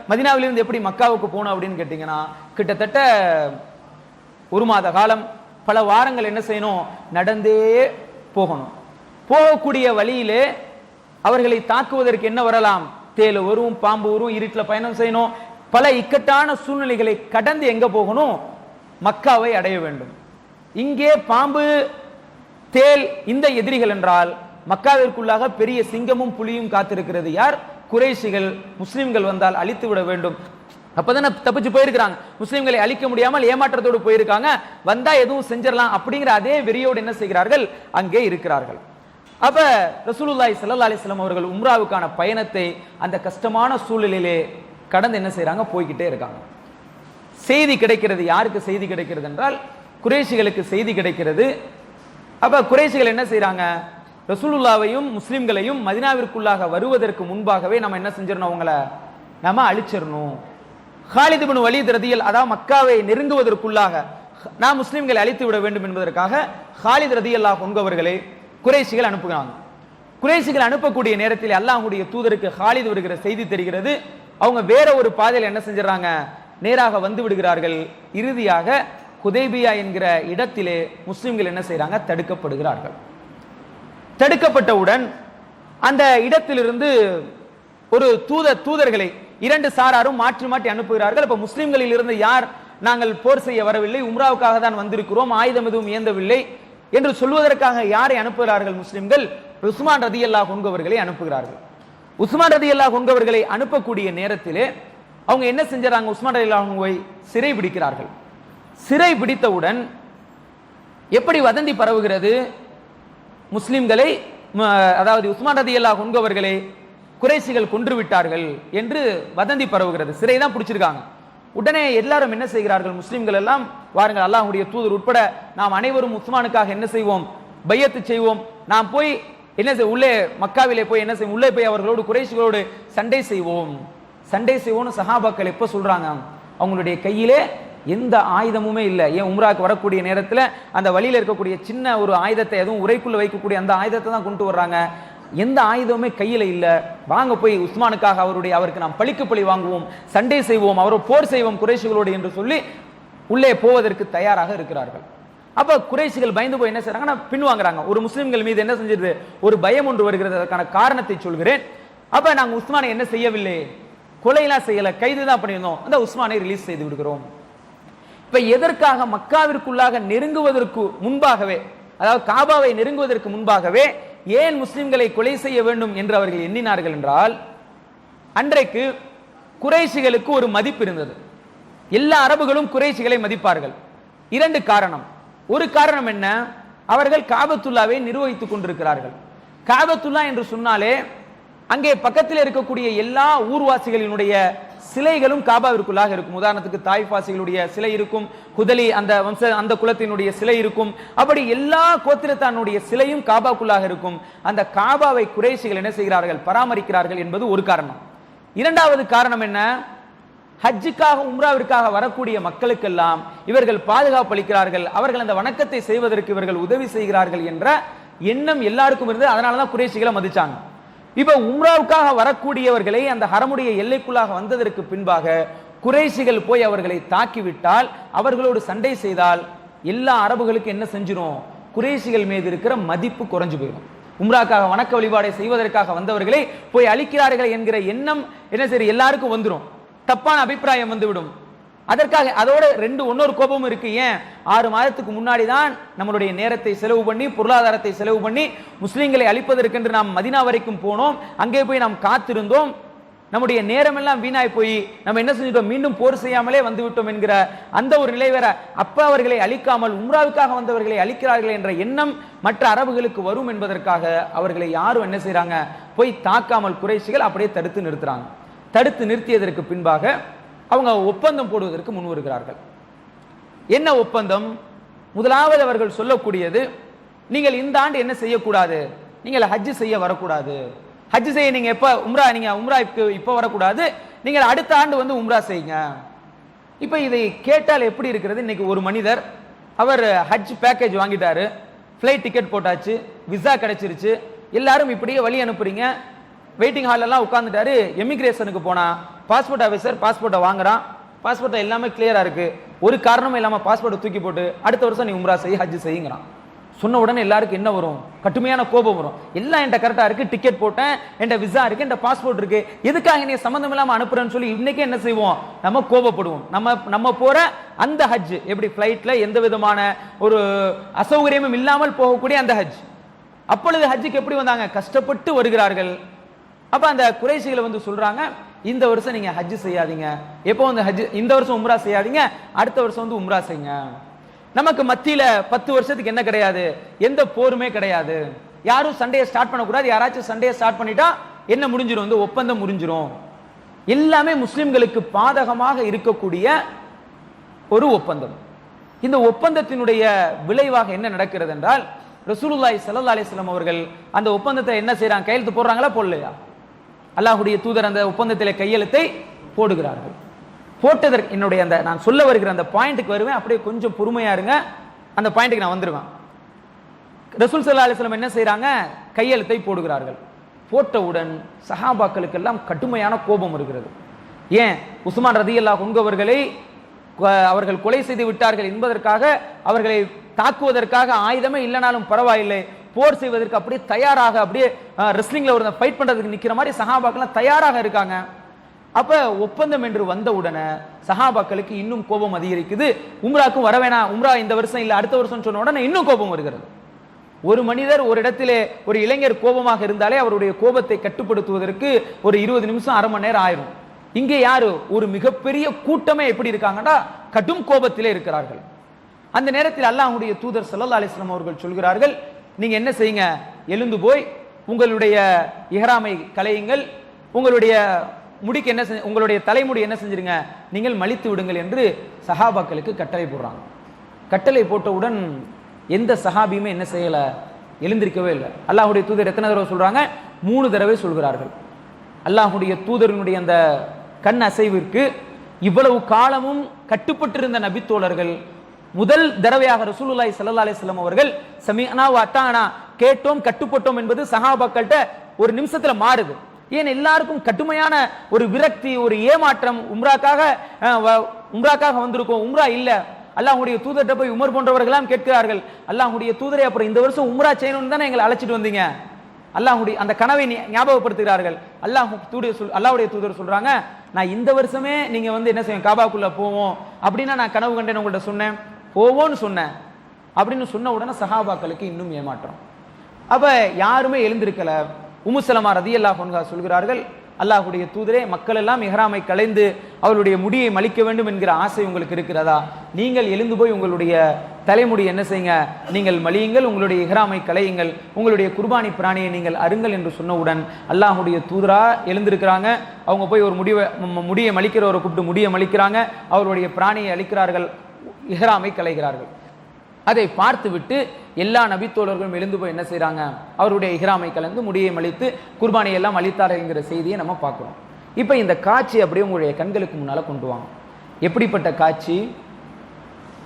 S1: மதீனாவிலிருந்து எப்படி மக்காவுக்கு போனோம் அப்படின்னு கேட்டீங்கன்னா, கிட்டத்தட்ட 1 மாத காலம் பல வாரங்கள் என்ன செய்யணும், நடந்தே போகணும். போகக்கூடிய வழியிலே அவர்களை தாக்குவதற்கு என்ன வரலாம், தேளு வரும், பாம்பு வரும், இருட்டில் பயணம் செய்யணும். பல இக்கட்டான சூழ்நிலைகளை கடந்து எங்க போகணும், மக்காவை அடைய வேண்டும். இங்கே பாம்பு தேல் இந்த எதிரிகள் என்றால் மக்காவிற்குள்ளாக பெரிய சிங்கமும் புலியும் காத்திருக்கிறது. யார், குறைஷிகள். முஸ்லிம்கள் வந்தால் அழித்து விட வேண்டும். அப்பதானே தப்பிச்சு போயிருக்காங்க, முஸ்லிம்களை அழிக்க முடியாமல் ஏமாற்றத்தோடு போயிருக்காங்க, வந்தா எதுவும் செஞ்சிடலாம் அப்படிங்கிற அதே வெறியோடு என்ன செய்கிறார்கள், அங்கே இருக்கிறார்கள். அப்ப ரசூலுல்லாஹி ஸல்லல்லாஹு அலைஹி வஸல்லம் அவர்கள் உம்ராவுக்கான பயணத்தை அந்த கஷ்டமான சூழ்நிலையிலே கடந்து என்ன செய்யறாங்க, போய்கிட்டே இருக்காங்க. செய்தி கிடைக்கிறது. யாருக்கு செய்தி கிடைக்கிறது என்றால் குறைஷிகளுக்கு செய்தி கிடைக்கிறது. அப்ப குறைஷிகள் என்ன செய்யறாங்க, ரசூலுல்லாவையும் முஸ்லிம்களையும் மதீனாவிற்குள்ளாக வருவதற்கு முன்பாகவே நம்ம என்ன செஞ்சிடணும், அவங்களை நம்ம அழிச்சிடணும். ஹாலித் இப்னு வலீத் ரதியல், அதாவது மக்காவை நெருங்குவதற்குள்ளாக நான் முஸ்லிம்களை அழித்து விட வேண்டும் என்பதற்காக ஹாலித் ரலியல்லாஹு அன்ஹு அவர்களை குறைஷிகள் அனுப்புகிறாங்க. குறைஷிகள் அனுப்பக்கூடிய நேரத்தில் அல்லாஹ்வுடைய தூதருக்கு ஹாலித் வருகிற செய்தி தெரிகிறது. அவங்க வேற ஒரு பாதையில் என்ன செஞ்சிடறாங்க, நேராக வந்து விடுகிறார்கள். இறுதியாக ஹுதைபியா என்கிற இடத்திலே முஸ்லிம்கள் என்ன செய்யறாங்க, தடுக்கப்படுகிறார்கள். தடுக்கப்பட்டவுடன் அந்த இடத்திலிருந்து ஒரு தூதர்களை இரண்டு சாராரும் மாற்றி மாற்றி அனுப்புகிறார்கள். இப்ப முஸ்லிம்களில் இருந்து யார் நாங்கள் போர் செய்ய வரவில்லை, உம்ராவுக்காக தான் வந்திருக்கிறோம், ஆயுதம் எதுவும் ஏந்தவில்லை என்று சொல்வதற்காக யாரை அனுப்புகிறார்கள் முஸ்லிம்கள்? உஸ்மான் ரலியல்லாஹு அன்ஹு அவர்களை அனுப்புகிறார்கள். உஸ்மான் ரலியல்லாஹு அன்ஹு அவர்களை அனுப்பக்கூடிய நேரத்திலே அவங்க என்ன செஞ்சாங்க, உஸ்மான் ரலியல்லாஹு அன்ஹுவை சிறை பிடிக்கிறார்கள். சிறை பிடித்தவுடன் எப்படி வதந்தி பரவுகிறது, முஸ்லிம்களை அதாவது உஸ்மான் ரலியல்லாஹு அன்ஹு அவர்களை குறைஷிகள் கொன்று விட்டார்கள் என்று வதந்தி பரவுகிறது. சிறை தான் பிடிச்சிருக்காங்க. உடனே எல்லாரும் என்ன செய்கிறார்கள், முஸ்லிம்கள் எல்லாம் வாருங்கள், அல்லாஹ்வுடைய தூதர் உட்பட நாம் அனைவரும் உஸ்மானுக்காக என்ன செய்வோம், பையத்து செய்வோம், நாம் போய் என்ன உள்ளே மக்காவிலே போய் என்ன செய்வோம், உள்ளே போய் அவர்களோடு குறைஷிகளோடு சண்டை செய்வோம்னு சஹாபாக்கள் எப்ப சொல்றாங்க, அவங்களுடைய கையிலே எந்த ஆயுதமுமே இல்லை. ஏன் உம்ராக்கு வரக்கூடிய நேரத்தில் அந்த வழியில் இருக்கக்கூடிய சின்ன ஒரு ஆயுதத்தை, எதுவும் உரைக்குள்ள வைக்கக்கூடிய அந்த ஆயுதத்தை தான் கொண்டு வர்றாங்க. எந்த ஆயுதமுமே கையில இல்ல. வாங்க போய் உஸ்மானுக்காக அவருக்கு நாம் பழிக்கு பழி வாங்குவோம், சண்டை செய்வோம், அவரை போர் செய்வோம் குறைஷிகளோடு என்று சொல்லி உள்ளே போவதற்கு தயாராக இருக்கிறார்கள். அப்ப குறைஷிகள் பயந்து போய் என்ன செய்றாங்கன்னா பின்வாங்குறாங்க. ஒரு முஸ்லிம்கள் மீது என்ன செஞ்சிருது, ஒரு பயம் ஒன்று வருகிறது. அதற்கான காரணத்தை சொல்கிறேன். அப்ப நாங்க உஸ்மானை என்ன செய்யவில்லை, கொலையெல்லாம் செய்யல, கைது தான் பண்ணியிருந்தோம், அந்த உஸ்மானை ரிலீஸ் செய்து விடுகிறோம். இப்ப எதற்காக, மக்காவிற்குள்ளாக நெருங்குவதற்கு முன்பாகவே, அதாவது காபாவை நெருங்குவதற்கு முன்பாகவே ஏன் முஸ்லிம்களை கொலை செய்ய வேண்டும் என்று அவர்கள் எண்ணினார்கள் என்றால், அன்றைக்கு குறைஷிகளுக்கு ஒரு மதிப்பு இருந்தது. எல்லா அரபுகளும் குறைஷிகளை மதிப்பார்கள். இரண்டு காரணம். ஒரு காரணம் என்ன, அவர்கள் காபத்துல்லாவை நிர்வகித்துக் கொண்டிருக்கிறார்கள். காபத்துல்லா என்று சொன்னாலே அங்கே பக்கத்தில் இருக்கக்கூடிய எல்லா ஊர்வாசிகளினுடைய சிலைகளும் காபாவிற்குள்ளாக இருக்கும். உதாரணத்துக்கு தாய்ஃபாசிகளுடைய சிலை இருக்கும், குதலி அந்த குலத்தினுடைய சிலை இருக்கும். அப்படி எல்லா கோத்திரத்தானுடைய சிலையும் காபாக்குள்ளாக இருக்கும். அந்த காபாவை குறைஷிகள் என்ன செய்கிறார்கள், பராமரிக்கிறார்கள் என்பது ஒரு காரணம். இரண்டாவது காரணம் என்ன, ஹஜ்ஜுக்காக உம்ராவிற்காக வரக்கூடிய மக்களுக்கெல்லாம் இவர்கள் பாதுகாப்பு அளிக்கிறார்கள், அவர்கள் அந்த வணக்கத்தை செய்வதற்கு இவர்கள் உதவி செய்கிறார்கள் என்ற எண்ணம் எல்லாருக்கும் இருந்தது. அதனாலதான் குறைஷிகளை மதிச்சாங்க. இப்ப உம்ராவுக்காக வரக்கூடியவர்களை அந்த ஹரமுடைய எல்லைக்குள்ளாக வந்ததற்கு பின்பாக குறைஷிகள் போய் அவர்களை தாக்கிவிட்டால், அவர்களோடு சண்டை செய்தால் எல்லா அரபுகளுக்கு என்ன செஞ்சிடும், குறைஷிகள் மீது இருக்கிற மதிப்பு குறைஞ்சு போயிடும். உம்ராக்காக வணக்க வழிபாடை செய்வதற்காக வந்தவர்களை போய் அழிக்கிறார்கள் என்கிற எண்ணம் என்ன சரி எல்லாருக்கும் வந்துடும், தப்பான அபிப்பிராயம் வந்துவிடும். அதற்காக அதோட இன்னொரு கோபமும் இருக்கு. ஏன், 6 மாதத்துக்கு முன்னாடி தான் நம்மளுடைய நேரத்தை செலவு பண்ணி, பொருளாதாரத்தை செலவு பண்ணி முஸ்லிம்களை அழிப்பதற்கென்று நாம் மதினா வரைக்கும் போனோம், அங்கே போய் நாம் காத்திருந்தோம், நம்முடைய நேரம் எல்லாம் வீணாய் போய் நம்ம என்ன செஞ்சிட்டோம், மீண்டும் போர் செய்யாமலே வந்துவிட்டோம் என்கிற அந்த ஒரு நிலை வேற. அப்ப அவர்களை அழிக்காமல் உம்ராவுக்காக வந்தவர்களை அழிக்கிறார்கள் என்ற எண்ணம் மற்ற அரபுகளுக்கு வரும் என்பதற்காக அவர்களை யாரும் என்ன செய்யறாங்க, போய் தாக்காமல் குறைஷிகள் அப்படியே தடுத்து நிறுத்துறாங்க. தடுத்து நிறுத்தியதற்கு பின்பாக அவங்க ஒப்பந்தம் போடுவதற்கு முன் வருகிறார்கள். என்ன ஒப்பந்தம்? முதலாவது அவர்கள் சொல்லக்கூடியது, நீங்கள் இந்த ஆண்டு என்ன செய்யக்கூடாது, நீங்கள் ஹஜ் செய்ய வரக்கூடாது. ஹஜ் செய்ய நீங்க எப்ப உம்ராக்கு இப்ப வரக்கூடாது, நீங்கள் அடுத்த ஆண்டு வந்து உம்ரா செய்யுங்க. இப்ப இதை கேட்டால் எப்படி இருக்கிறது, இன்னைக்கு ஒரு மனிதர் அவர் ஹஜ் பேக்கேஜ் வாங்கிட்டாரு, ஃபிளைட் டிக்கெட் போட்டாச்சு, விசா கிடைச்சிருச்சு, எல்லாரும் இப்படியே வழி அனுப்புறீங்க, வெயிட்டிங் ஹால் எல்லாம் உட்கார்ந்துட்டாரு. எமிகிரேஷனுக்கு போனா பாஸ்போர்ட் ஆஃபீஸர் பாஸ்போர்ட்டை வாங்குறான், பாஸ்போர்ட்டை எல்லாமே கிளியரா இருக்கு, ஒரு காரணமும் இல்லாம பாஸ்போர்ட்டை தூக்கி போட்டு அடுத்த வருஷம் நீ உம்ரா செய்ய ஹஜ் செய்யுங்கிறான். சொன்ன உடனே எல்லாருக்கும் என்ன வரும், கடுமையான கோபம் வரும். எல்லாம் என்கிட்ட கரெக்டா இருக்கு, டிக்கெட் போட்டேன், என்கிட்ட விசா இருக்கு, என்கிட்ட பாஸ்போர்ட் இருக்கு, எதுக்காக நீ சம்பந்தம் இல்லாம அனுப்புறேன்னு சொல்லி இன்னைக்கு என்ன செய்வோம், நம்ம கோபப்படுவோம். நம்ம போற அந்த ஹஜ் எப்படி பிளைட்ல எந்த விதமான ஒரு அசௌகரியமும் இல்லாமல் போகக்கூடிய அந்த ஹஜ். அப்பொழுது ஹஜ்ஜுக்கு எப்படி வந்தாங்க, கஷ்டப்பட்டு வருகிறார்கள். அப்ப அந்த குறைஷிகளை வந்து சொல்றாங்க, இந்த வருஷம் நீங்க ஹஜ் செய்யாதீங்க, எப்போ வந்து ஹஜ், இந்த வருஷம் உம்ரா செய்யாதீங்க, அடுத்த வருஷம் வந்து உம்ரா செய்யுங்க. நமக்கு மத்தியில 10 வருஷத்துக்கு என்ன கிடையாது, எந்த போருமே கிடையாது, யாரும் சண்டையை ஸ்டார்ட் பண்ணக்கூடாது, யாராச்சும் சண்டையை ஸ்டார்ட் பண்ணிட்டா என்ன முடிஞ்சிடும், வந்து ஒப்பந்தம் முடிஞ்சிடும். எல்லாமே முஸ்லிம்களுக்கு பாதகமாக இருக்கக்கூடிய ஒரு ஒப்பந்தம். இந்த ஒப்பந்தத்தினுடைய விளைவாக என்ன நடக்கிறது என்றால், ரசூலுல்லாஹி ஸல்லல்லாஹு அலைஹி வஸல்லம் அவர்கள் அந்த ஒப்பந்தத்தை என்ன செய்றாங்க, கையெழுத்து போடுறாங்களா போடலையா? அல்லாஹ்வுடைய தூதர் அந்த ஒப்பந்தத்திலே கையெழுத்தை போடுகிறார்கள். போட்டதற்கு என்னுடைய அந்த நான் சொல்ல வருகிற அந்த பாயிண்ட்டுக்கு வருவேன், அப்படியே கொஞ்சம் பொறுமையா இருங்க, அந்த பாயிண்ட்டுக்கு நான் வந்துருவேன். ரசூல் ஸல்லல்லாஹு அலைஹி வஸல்லம் என்ன செய்றாங்க, கையெழுத்தை போடுகிறார்கள். போட்டவுடன் சஹாபாக்களுக்கெல்லாம் கடுமையான கோபம் வருகிறது. ஏன் உஸ்மான் ரலியல்லாஹு அன்ஹு அவர்களை அவர்கள் கொலை செய்து விட்டார்கள் என்பதற்காக, அவர்களை தாக்குவதற்காக ஆயுதமே இல்லைனாலும் பரவாயில்லை, போர் செய்வதற்கு அப்படியே தயாராக, அப்படியே ரெஸ்லிங்ல ஒரு ஃபைட் பண்றதுக்கு நிக்கிற மாதிரி சஹாபாக்கெல்லாம் தயாராக இருக்காங்க. அப்ப ஒப்பந்தம் என்று வந்த உடனே சஹாபாக்களுக்கு இன்னும் கோபம் அதிகரிக்குது. உம்ராக்கும் வர வேணாம், உம்ரா இந்த வருஷம் இல்ல அடுத்த வருஷம் சொன்ன உடனே இன்னும் கோபம் வருகிறது. ஒரு மனிதர் ஒரு இடத்திலே ஒரு இளைஞர் கோபமாக இருந்தாலே அவருடைய கோபத்தை கட்டுப்படுத்துவதற்கு ஒரு 20 நிமிஷம் அரை மணி நேரம் ஆயிரும். இங்கே யாரு, ஒரு மிகப்பெரிய கூட்டமே எப்படி இருக்காங்கன்னா கடும் கோபத்திலே இருக்கிறார்கள். அந்த நேரத்தில் அல்லாஹ்வுடைய தூதர் ஸல்லல்லாஹு அலைஹி வஸல்லம் அவர்கள் சொல்கிறார்கள், நீங்க என்ன செய்யுங்க, எழுந்து போய் உங்களுடைய இஹ்ராமை கலையுங்கள், உங்களுடைய முடிக்கு என்ன உங்களுடைய தலைமுடி என்ன செஞ்சிருங்க, நீங்கள் மலித்து விடுங்கள் என்று சஹாபாக்களுக்கு கட்டளை போடுறாங்க. கட்டளை போட்டவுடன் எந்த சஹாபியுமே என்ன செய்யல, எழுந்திருக்கவே இல்லை. அல்லாஹ்வுடைய தூதர் எத்தனை தடவை சொல்றாங்க, 3 தடவை சொல்கிறார்கள். அல்லாஹ்வுடைய தூதரினுடைய அந்த கண் அசைவிற்கு இவ்வளவு காலமும் கட்டுப்பட்டிருந்த நபித்தோழர்கள் முதல் தடவையாக ரசூலுல்லாஹி ஸல்லல்லாஹு அலைஹி வஸல்லம் அவர்கள் சமீஅனா வ அத்தானா, கேட்டோம் கட்டுப்பட்டோம் என்பது சஹாபாக்கள்கிட்ட ஒரு நிமிஷத்துல மாறுது. ஏன் எல்லாருக்கும் கடுமையான ஒரு விரக்தி, ஒரு ஏமாற்றம். உம்ராக்காக வந்திருக்கோம், உம்ரா இல்ல. அல்லாஹ்வுடைய தூதர்கிட்ட போய் உமர் போன்றவர்களாம் கேட்கிறார்கள், அல்லாஹ்வுடைய தூதரை அப்புறம் இந்த வருஷம் உம்ரா செய்யணும்னு தானே எங்களை அழைச்சிட்டு வந்தீங்க. அல்லாஹ்வுடைய அந்த கனவை ஞாபகப்படுத்துகிறார்கள். அல்லாஹ்வுடைய தூதர் சொல்றாங்க, நான் இந்த வருஷமே நீங்க என்ன செய்யும் காபாக்குள்ள போவோம் அப்படின்னா நான் கனவு கண்டேன் உங்கள்கிட்ட சொன்னேன், போவோன்னு சொன்னேன் அப்படின்னு சொன்ன உடனே சஹாபாக்களுக்கு இன்னும் ஏமாற்றம். அப்ப யாருமே எழுந்திருக்கல. உம்மு ஸலமா ரலியல்லாஹு அன்ஹா சொல்கிறார்கள், அல்லாஹ்வுடைய தூதரே, மக்கள் எல்லாம் இஹ்ராமை களைந்து அவருடைய முடியை மலிக்க வேண்டும் என்கிற ஆசை உங்களுக்கு இருக்கிறதா, நீங்கள் எழுந்து போய் உங்களுடைய தலைமுடி என்ன செய்யுங்க, நீங்கள் மலியுங்கள், உங்களுடைய இஹ்ராமை களையுங்கள், உங்களுடைய குர்பானி பிராணியை நீங்கள் அருங்கள் என்று சொன்னவுடன் அல்லாஹ்வுடைய தூதரா எழுந்திருக்கிறாங்க. அவங்க போய் ஒரு முடியை மலிக்கிறவரை கூப்பிட்டு முடியை மலிக்கிறாங்க, அவருடைய பிராணியை அளிக்கிறார்கள், இஹ்ராமை களைகிறார்கள். அதை பார்த்து விட்டு எல்லா நபித்தோழர்களும் எழுந்து போய் என்ன செய்றாங்க, அவருடைய இஹ்ராமை கலந்து முடியை மலித்து குர்பானியை எல்லாம் அளித்தார்கள் என்கிற செய்தியை நம்ம பார்க்கிறோம். இப்போ இந்த காட்சி அப்படியே உங்களுடைய கண்களுக்கு முன்னால கொண்டு வாங்க. எப்படிப்பட்ட காட்சி,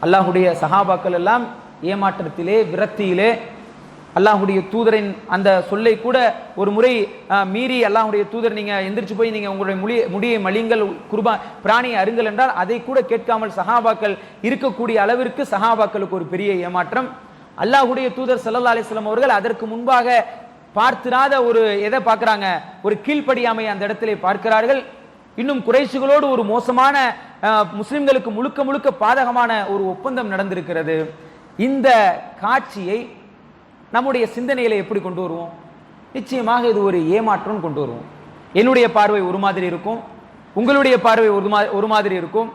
S1: அல்லாஹ்வுடைய சஹாபாக்கள் எல்லாம் ஏமாற்றத்திலே விரக்தியிலே அல்லாஹ்வுடைய தூதரின் அந்த சொல்லை கூட ஒரு முறை மீறி அல்லாஹ்வுடைய தூதர் நீங்க எந்திரிச்சு போய் நீங்க உங்களுடைய முடியை மலிங்கள், பிராணியை அருங்கள் என்றால் அதை கூட கேட்காமல் சஹாபாக்கள் இருக்கக்கூடிய அளவிற்கு சஹாபாக்களுக்கு ஒரு பெரிய ஏமாற்றம். அல்லாஹ்வுடைய தூதர் ஸல்லல்லாஹு அலைஹி வஸல்லம் அவர்கள் அதற்கு முன்பாக பார்த்திராத ஒரு எதை பார்க்கிறாங்க, ஒரு கீழ்ப்படியாமை அந்த இடத்திலே பார்க்கிறார்கள். இன்னும் குறைஷிகளோடு ஒரு மோசமான முஸ்லிம்களுக்கு முழுக்க முழுக்க பாதகமான ஒரு ஒப்பந்தம் நடந்திருக்கிறது. இந்த காட்சியை நம்முடைய சிந்தனையில எப்படி கொண்டு வருவோம்? நிச்சயமாக இது ஒரு ஏமாற்றம் கொண்டு வருவோம். என்னுடைய பார்வை ஒரு மாதிரி இருக்கும், உங்களுடைய பார்வை ஒரு மாதிரி இருக்கும்.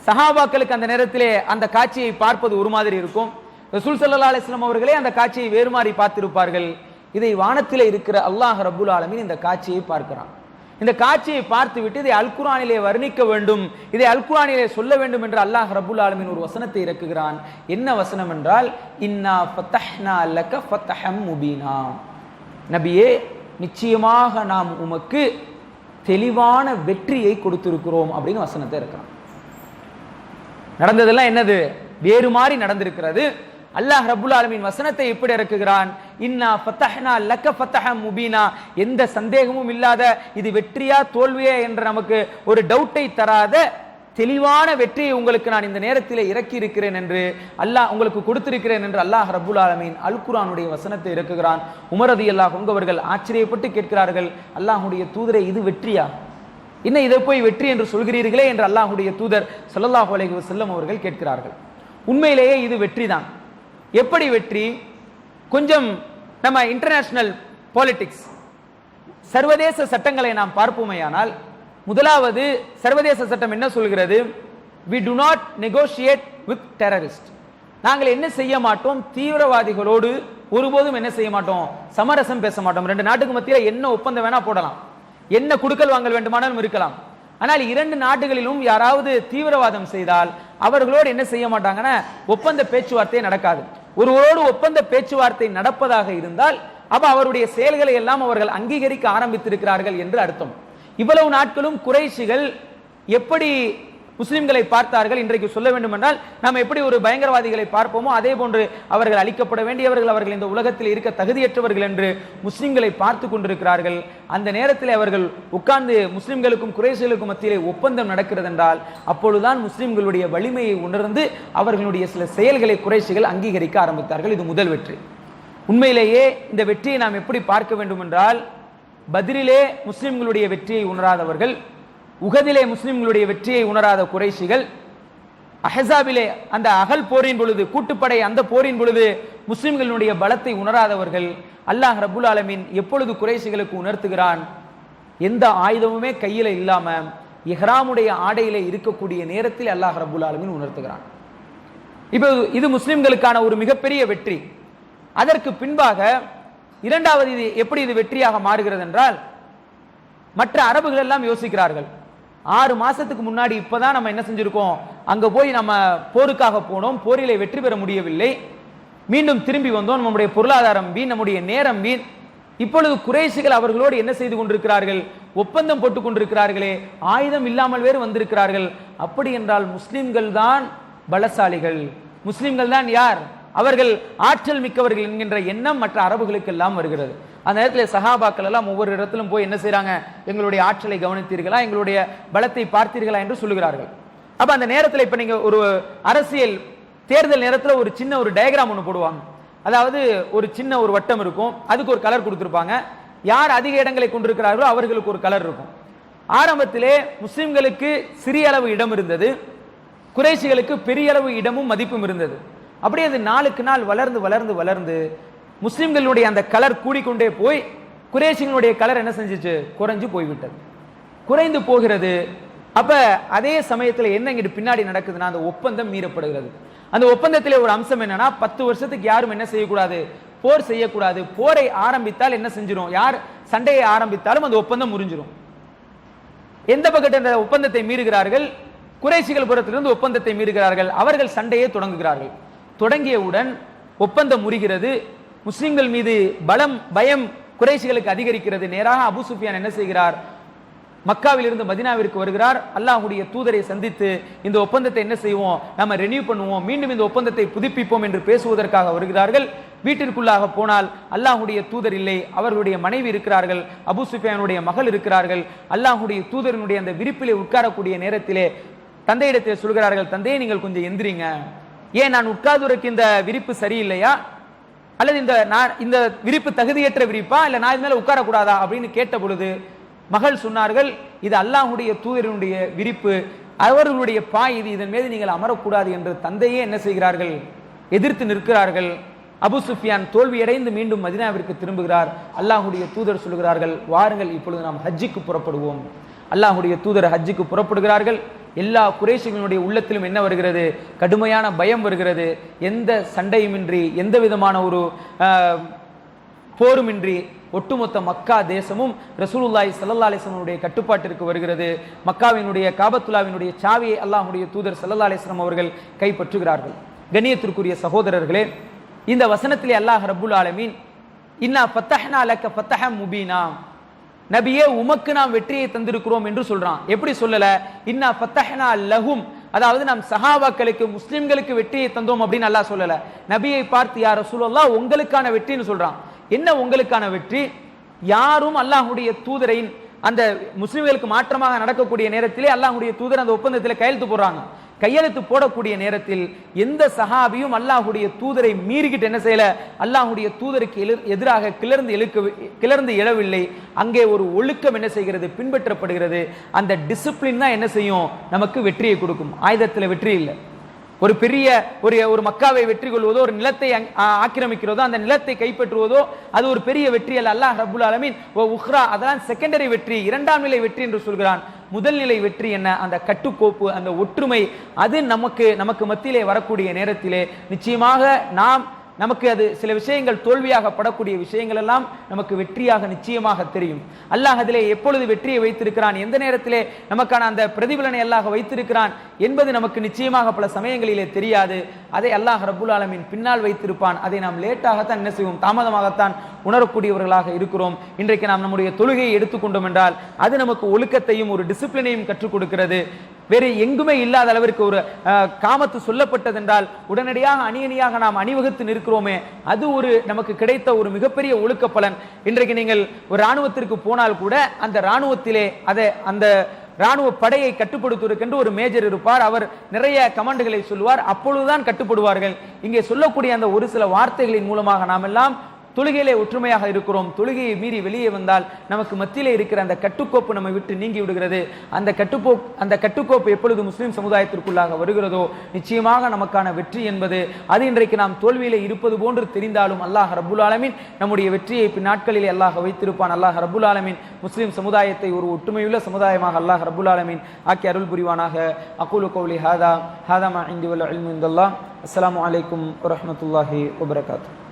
S1: சஹாபாக்களுக்கு அந்த நேரத்திலே அந்த காட்சியை பார்ப்பது ஒரு மாதிரி இருக்கும். ரசூல் ஸல்லல்லாஹு அலைஹி வஸல்லம் அவர்களே அந்த காட்சியை வேறு மாதிரி பார்த்திருப்பார்கள். இதை வானத்திலே இருக்கிற அல்லாஹ் ரப்புல் ஆலமீன் இந்த காட்சியை பார்க்கிறான். இந்த காட்சியை பார்த்து விட்டு இதை அல் குர்ஆனிலே வர்ணிக்க வேண்டும், இதை அல் குர்ஆனிலே சொல்ல வேண்டும் என்று அல்லாஹ் ரப்புல் ஆலமீன் ஒரு வசனத்தை இறக்குகிறான். என்ன வசனம் என்றால், இன்னா ஃபதஹ்னா லக ஃபதஹம் முபீனா, நபியே நிச்சயமாக நாம் உமக்கு தெளிவான வெற்றியை கொடுத்திருக்கிறோம் அப்படின்னு வசனத்தை இறக்குறான். நடந்ததெல்லாம் என்னது, வேறு மாதிரி நடந்திருக்கிறது. அல்லாஹ் ரப்புல் ஆலமீன் வசனத்தை எப்படி இறக்குகிறான், இன்னா ஃபதஹ்னா லக ஃபதஹம் முபீனா, எந்த சந்தேகமும் இல்லாத இது வெற்றியா தோல்வியா என்ற நமக்கு ஒரு டவுட்டை தராத தெளிவான வெற்றியை உங்களுக்கு நான் இந்த நேரத்தில் இறக்கி இருக்கிறேன் என்று அல்லாஹ் உங்களுக்கு கொடுத்திருக்கிறேன் என்று அல்லாஹ் ரப்புல் ஆலமீன் அல் குர்ஆனுடைய வசனத்தை இறக்குகிறான். உமர் ரலியல்லாஹு அன்ஹு அவர்கள் ஆச்சரியப்பட்டு கேட்கிறார்கள், அல்லாஹ்வுடைய தூதரே இது வெற்றியா, என்ன இதை போய் வெற்றி என்று சொல்கிறீர்களே என்று அல்லாஹ்வுடைய தூதர் ஸல்லல்லாஹு அலைஹி வஸல்லம் அவர்கள் கேட்கிறார்கள். உண்மையிலேயே இது வெற்றி தான். எப்படி வெற்றி? கொஞ்சம் நம்ம இன்டர்நேஷனல் பாலிடிக்ஸ், சர்வதேச சட்டங்களை நாம் பார்ப்போமேயானால், முதலாவது சர்வதேச சட்டம் என்ன சொல்கிறது, we do not negotiate with terrorists, நாங்கள் என்ன செய்ய மாட்டோம், தீவிரவாதிகளோடு ஒருபோதும் என்ன செய்ய மாட்டோம், சமரசம் பேச மாட்டோம். ரெண்டு நாட்டுக்கு மத்தியில் என்ன ஒப்பந்தம் வேணா போடலாம், என்ன குடுக்கல் வாங்கல் வேண்டுமானாலும் இருக்கலாம். ஆனால் இரண்டு நாடுகளிலும் யாராவது தீவிரவாதம் செய்தால் அவர்களோடு என்ன செய்ய மாட்டாங்கன்னா ஒப்பந்த பேச்சுவார்த்தை நடக்காது. ஒருவரோடு ஒப்பந்த பேச்சுவார்த்தை நடப்பதாக இருந்தால் அப்ப அவருடைய செயல்களை எல்லாம் அவர்கள் அங்கீகரிக்க ஆரம்பித்திருக்கிறார்கள் என்று அர்த்தம். இவ்வளவு நாட்களும் குறைஷிகள் எப்படி முஸ்லிம்களை பார்த்தார்கள், இன்றைக்கு சொல்ல வேண்டும் என்றால் நாம் எப்படி ஒரு பயங்கரவாதிகளை பார்ப்போமோ அதே போன்று அவர்கள் அழிக்கப்பட வேண்டியவர்கள், அவர்கள் இந்த உலகத்தில் இருக்க தகுதியற்றவர்கள் என்று முஸ்லிம்களை பார்த்து கொண்டிருக்கிறார்கள். அந்த நேரத்தில் அவர்கள் உட்கார்ந்து முஸ்லிம்களுக்கும் குறைஷிகளுக்கும் மத்தியிலே ஒப்பந்தம் நடக்கிறது என்றால் அப்பொழுதுதான் முஸ்லிம்களுடைய வலிமையை உணர்ந்து அவர்களுடைய சில செயல்களை குறைஷிகள் அங்கீகரிக்க ஆரம்பித்தார்கள். இது முதல் வெற்றி. உண்மையிலேயே இந்த வெற்றியை நாம் எப்படி பார்க்க வேண்டும் என்றால், பத்ரிலே முஸ்லிம்களுடைய வெற்றியை உணராதவர்கள், உஹதிலே முஸ்லிம்களுடைய வெற்றியை உணராத குறைஷிகள், அஹஸாபிலே அந்த அகல் போரின் பொழுது கூட்டுப்படை அந்த போரின் பொழுது முஸ்லிம்களுடைய பலத்தை உணராதவர்கள், அல்லாஹ் ரப்புல் ஆலமீன் எப்பொழுது குறைஷிகளுக்கு உணர்த்துகிறான், எந்த ஆயுதமுமே கையில இல்லாம இஹ்ராமுடைய ஆடையிலே இருக்கக்கூடிய நேரத்தில் அல்லாஹ் ரப்புல் ஆலமீன் உணர்த்துகிறான். இப்போ இது முஸ்லிம்களுக்கான ஒரு மிகப்பெரிய வெற்றி. அதற்கு பின்பாக இரண்டாவது இது எப்படி இது வெற்றியாக மாறுகிறது என்றால், மற்ற அரபுகள் எல்லாம் யோசிக்கிறார்கள், 6 மாசத்துக்கு முன்னாடி இப்பதான் நம்ம என்ன செஞ்சிருக்கோம், அங்க போய் நம்ம போருக்காக போனோம், போரிலே வெற்றி பெற முடியவில்லை, மீண்டும் திரும்பி வந்தோம், நம்முடைய பொருளாதாரம் வீண், நம்முடைய நேரம் வீண். இப்பொழுது குறைஷிகள் அவர்களோடு என்ன செய்து கொண்டிருக்கிறார்கள், ஒப்பந்தம் போட்டுக் கொண்டிருக்கிறார்களே, ஆயுதம் இல்லாமல் வேறு வந்திருக்கிறார்கள். அப்படி என்றால் முஸ்லிம்கள் தான் பலசாலிகள், முஸ்லிம்கள் தான் யார், அவர்கள் ஆற்றல் மிக்கவர்கள் என்கின்ற எண்ணம் மற்ற அரபுகளுக்கு எல்லாம் வருகிறது. அந்த நேரத்தில் சஹாபாக்கள் எல்லாம் ஒவ்வொரு இடத்திலும் போய் என்ன செய்றாங்க, எங்களுடைய ஆற்றலை கவனித்தீர்களா, எங்களுடைய பலத்தை பார்த்தீர்களா என்று சொல்லுகிறார்கள். அப்ப அந்த நேரத்தில் இப்ப நீங்க ஒரு அரசியல் தேர்தல் நேரத்தில் ஒரு சின்ன ஒரு டயக்ராம் ஒன்று போடுவாங்க. அதாவது ஒரு சின்ன ஒரு வட்டம் இருக்கும், அதுக்கு ஒரு கலர் கொடுத்திருப்பாங்க. யார் அதிக இடங்களை கொண்டிருக்கிறார்களோ அவர்களுக்கு ஒரு கலர் இருக்கும். ஆரம்பத்திலே முஸ்லிம்களுக்கு சிறிய அளவு இடம் இருந்தது, குறைஷிகளுக்கு பெரிய அளவு இடமும் மதிப்பும் இருந்தது. அப்படியே அது நாளுக்கு நாள் வளர்ந்து வளர்ந்து வளர்ந்து முஸ்லிம்களுடைய அந்த கலர் கூடிக்கொண்டே போய் குறைஷிகளுடைய கலர் என்ன செஞ்சிச்சு, குறைஞ்சு போய்விட்டது, குறைந்து போகிறது. அப்ப அதே சமயத்தில் என்ன இங்கிட்டு பின்னாடி நடக்குதுன்னா, அந்த ஒப்பந்தம் மீறப்படுகிறது. அந்த ஒப்பந்தத்திலே ஒரு அம்சம் என்னன்னா, 10 வருஷத்துக்கு யாரும் என்ன செய்யக்கூடாது, போர் செய்யக்கூடாது. போரை ஆரம்பித்தால் என்ன செஞ்சிடும், யார் சண்டையை ஆரம்பித்தாலும் அந்த ஒப்பந்தம் முறிஞ்சிடும். எந்த பக்கத்தில் அந்த ஒப்பந்தத்தை மீறுகிறார்கள், குறைஷிகள் புறத்திலிருந்து ஒப்பந்தத்தை மீறுகிறார்கள், அவர்கள் சண்டையை தொடங்குகிறார்கள். தொடங்கியவுடன் ஒப்பந்தம் முறிகிறது, முஸ்லிம்கள் மீது பயம் குறைஷிகளுக்கு அதிகரிக்கிறது. நேராக அபூ சுஃபியான் என்ன செய்கிறார், மக்காவில் இருந்து மதீனாவிற்கு வருகிறார். அல்லாஹ்வுடைய தூதரை சந்தித்து இந்த ஒப்பந்தத்தை என்ன செய்வோம், நம்ம ரெனியூ பண்ணுவோம், மீண்டும் இந்த ஒப்பந்தத்தை புதுப்பிப்போம் என்று பேசுவதற்காக வருகிறார்கள். வீட்டிற்குள்ளாக போனால் அல்லாஹ்வுடைய தூதர் இல்லை, அவர்களுடைய மனைவி இருக்கிறார்கள், அபூ சுஃபியானுடைய மகள் இருக்கிறார்கள். அல்லாஹ்வுடைய தூதரினுடைய அந்த விரிப்பிலே உட்காரக்கூடிய நேரத்திலே தந்தையிடத்தில் சொல்கிறார்கள், தந்தையை நீங்கள் கொஞ்சம் எந்திரிங்க, ஏன் நான் உட்கார்ந்துருக்கு இந்த விரிப்பு சரியில்லையா, அல்லது இந்த விரிப்பு தகுதியற்ற விரிப்பா, இல்ல நான் இது மேல உட்காரக்கூடாதா அப்படின்னு கேட்ட பொழுது மகள் சொன்னார்கள், இது அல்லாஹ்வுடைய தூதரினுடைய விரிப்பு, அவர்களுடைய பாய் இது, இதன் மீது நீங்கள் அமரக்கூடாது என்று தந்தையே என்ன செய்கிறார்கள், எதிர்த்து நிற்கிறார்கள். அபூ சுஃபியான் தோல்வியடைந்து மீண்டும் மதீனாவிற்கு திரும்புகிறார். அல்லாஹ்வுடைய தூதர் சொல்கிறார்கள், வாருங்கள் இப்பொழுது நாம் ஹஜ்ஜுக்கு புறப்படுவோம். அல்லாஹ்வுடைய தூதர் ஹஜ்ஜுக்கு புறப்படுகிறார்கள். எல்லா குறைஷிகளுடைய உள்ளத்திலும் என்ன வருகிறது, கடுமையான பயம் வருகிறது. எந்த சண்டையுமின்றி, எந்த விதமான ஒரு போருமின்றி ஒட்டுமொத்த மக்கா தேசமும் ரசூலுல்லாஹி ஸல்லல்லாஹு அலைஹி வஸல்லம் கட்டுப்பாட்டிற்கு வருகிறது. மக்காவினுடைய காபத்துல்லாவினுடைய சாவியை அல்லாஹ்வுடைய தூதர் ஸல்லல்லாஹு அலைஹி வஸல்லம் அவர்கள் கைப்பற்றுகிறார்கள். கண்ணியத்திற்குரிய சகோதரர்களே, இந்த வசனத்திலே அல்லாஹ் ரப்புல் ஆலமீன் இன்னா ஃபத்தஹ்னா லக ஃபத்தஹம் முபீனா, நபியே உமக்கு நாம் வெற்றியை தந்திருக்கிறோம் என்று சொல்றான். எப்படி சொல்லல, இன்னா ஃபத்தஹ்னா லஹும், அதாவது நாம் சஹாபாக்களுக்கு முஸ்லிம்களுக்கு வெற்றியை தந்தோம் அப்படின்னு அல்லாஹ் சொல்லல. நபியை பார்த்து யா ரசூலல்லாஹ் உங்களுக்கான வெற்றின்னு சொல்றான். என்ன உங்களுக்கான வெற்றி, யாரும் அல்லாஹ்வுடைய தூதரின் அந்த முஸ்லிம்களுக்கு மாற்றமாக நடக்கக்கூடிய நேரத்திலே அல்லாஹ்வுடைய தூதர் அந்த ஒப்பந்தத்தில் கையெழுத்து போடுறாங்க. கையெழுத்து போடக்கூடிய நேரத்தில் எந்த சஹாபியும் அல்லாஹ்வுடைய தூதரை மீறிக்கிட்டு என்ன செய்யல, அல்லாஹ்வுடைய தூதருக்கு எதிராக கிளர்ந்து எழவில்லை. அங்கே ஒரு ஒழுக்கம் என்ன செய்கிறது, பின்பற்றப்படுகிறது. அந்த டிசிப்ளின் தான் என்ன செய்யும், நமக்கு வெற்றியை கொடுக்கும். ஆயுதத்தில் வெற்றி இல்லை. ஒரு பெரிய ஒரு மக்காவை வெற்றி கொள்வதோ, ஒரு நிலத்தை ஆக்கிரமிக்கிறதோ, அந்த நிலத்தை கைப்பற்றுவதோ அது ஒரு பெரிய வெற்றி அல்ல. அல்லாஹ் ரப்புல் ஆலமீன் உஹ்ரா, அதெல்லாம் செகண்டரி வெற்றி, இரண்டாம் நிலை வெற்றி என்று சொல்கிறான். முதல் நிலை வெற்றி என்ன, அந்த கட்டுக்கோப்பு, அந்த ஒற்றுமை, அது நமக்கு மத்தியிலே வரக்கூடிய நேரத்திலே நிச்சயமாக நாம் நமக்கு அது சில விஷயங்கள் தோல்வியாக படக்கூடிய விஷயங்கள் எல்லாம் நமக்கு வெற்றியாக நிச்சயமாக தெரியும். அல்லாஹ் அதிலே எப்பொழுது வெற்றியை வைத்திருக்கிறான், எந்த நேரத்திலே நமக்கான அந்த பிரதிபலனை அல்லாஹ் வைத்திருக்கிறான் என்பது நமக்கு நிச்சயமாக பல சமயங்களிலே தெரியாது. அதை அல்லாஹ் ரப்புல் ஆலமீன் பின்னால் வைத்திருப்பான். அதை நாம் லேட்டாகத்தான் என்ன செய்வோம், தாமதமாகத்தான் உணரக்கூடியவர்களாக இருக்கிறோம். இன்றைக்கு நாம் நம்முடைய தொழுகையை எடுத்துக்கொண்டோம் என்றால் அது நமக்கு ஒழுக்கத்தையும் ஒரு டிசிப்ளினையும் கற்றுக் கொடுக்கிறது. வேறு எங்குமே இல்லாத அளவிற்கு ஒரு காமத்து சொல்லப்பட்டது என்றால் உடனடியாக அணியணியாக நாம் அணிவகுத்து நிற்கிறோமே, அது ஒரு நமக்கு கிடைத்த ஒரு மிகப்பெரிய ஒழுக்க பலன். இன்றைக்கு நீங்கள் ஒரு இராணுவத்திற்கு போனால் கூட அந்த இராணுவத்திலே அந்த ராணுவ படையை கட்டுப்படுத்துவதற்கென்று ஒரு மேஜர் இருப்பார். அவர் நிறைய கமாண்டுகளை சொல்லுவார். அப்பொழுதுதான் கட்டுப்படுவார்கள். இங்கே சொல்லக்கூடிய அந்த ஒரு சில வார்த்தைகளின் மூலமாக நாம் எல்லாம் தொழுகையிலே ஒற்றுமையாக இருக்கிறோம். தொழுகையை மீறி வெளியே வந்தால் நமக்கு மத்தியிலே இருக்கிற அந்த கட்டுக்கோப்பு நம்மை விட்டு நீங்கி விடுகிறது. அந்த கட்டுக்கோப்பு எப்பொழுது முஸ்லிம் சமுதாயத்திற்குள்ளாக வருகிறதோ நிச்சயமாக நமக்கான வெற்றி என்பது அது இன்றைக்கு நாம் தோல்வியிலே இருப்பது போன்று தெரிந்தாலும் அல்லாஹ் ரப்புல் ஆலமீன் நம்முடைய வெற்றியை பின்னாட்களிலே அல்லாஹ் வைத்திருப்பான். அல்லாஹ் ரப்புல் ஆலமீன் முஸ்லிம் சமுதாயத்தை ஒரு ஒற்றுமையுள்ள சமுதாயமாக அல்லாஹ் ரப்புல் ஆலமீன் ஆக்கி அருள் புரிவானாக. அகூலு கௌலி ஹாதா மா இன்தி வல் இல்மு இன்தல்லாஹ். அஸ்ஸலாமு அலைக்கும் வரஹ்மத்துல்லாஹி வபரகாத்துஹு.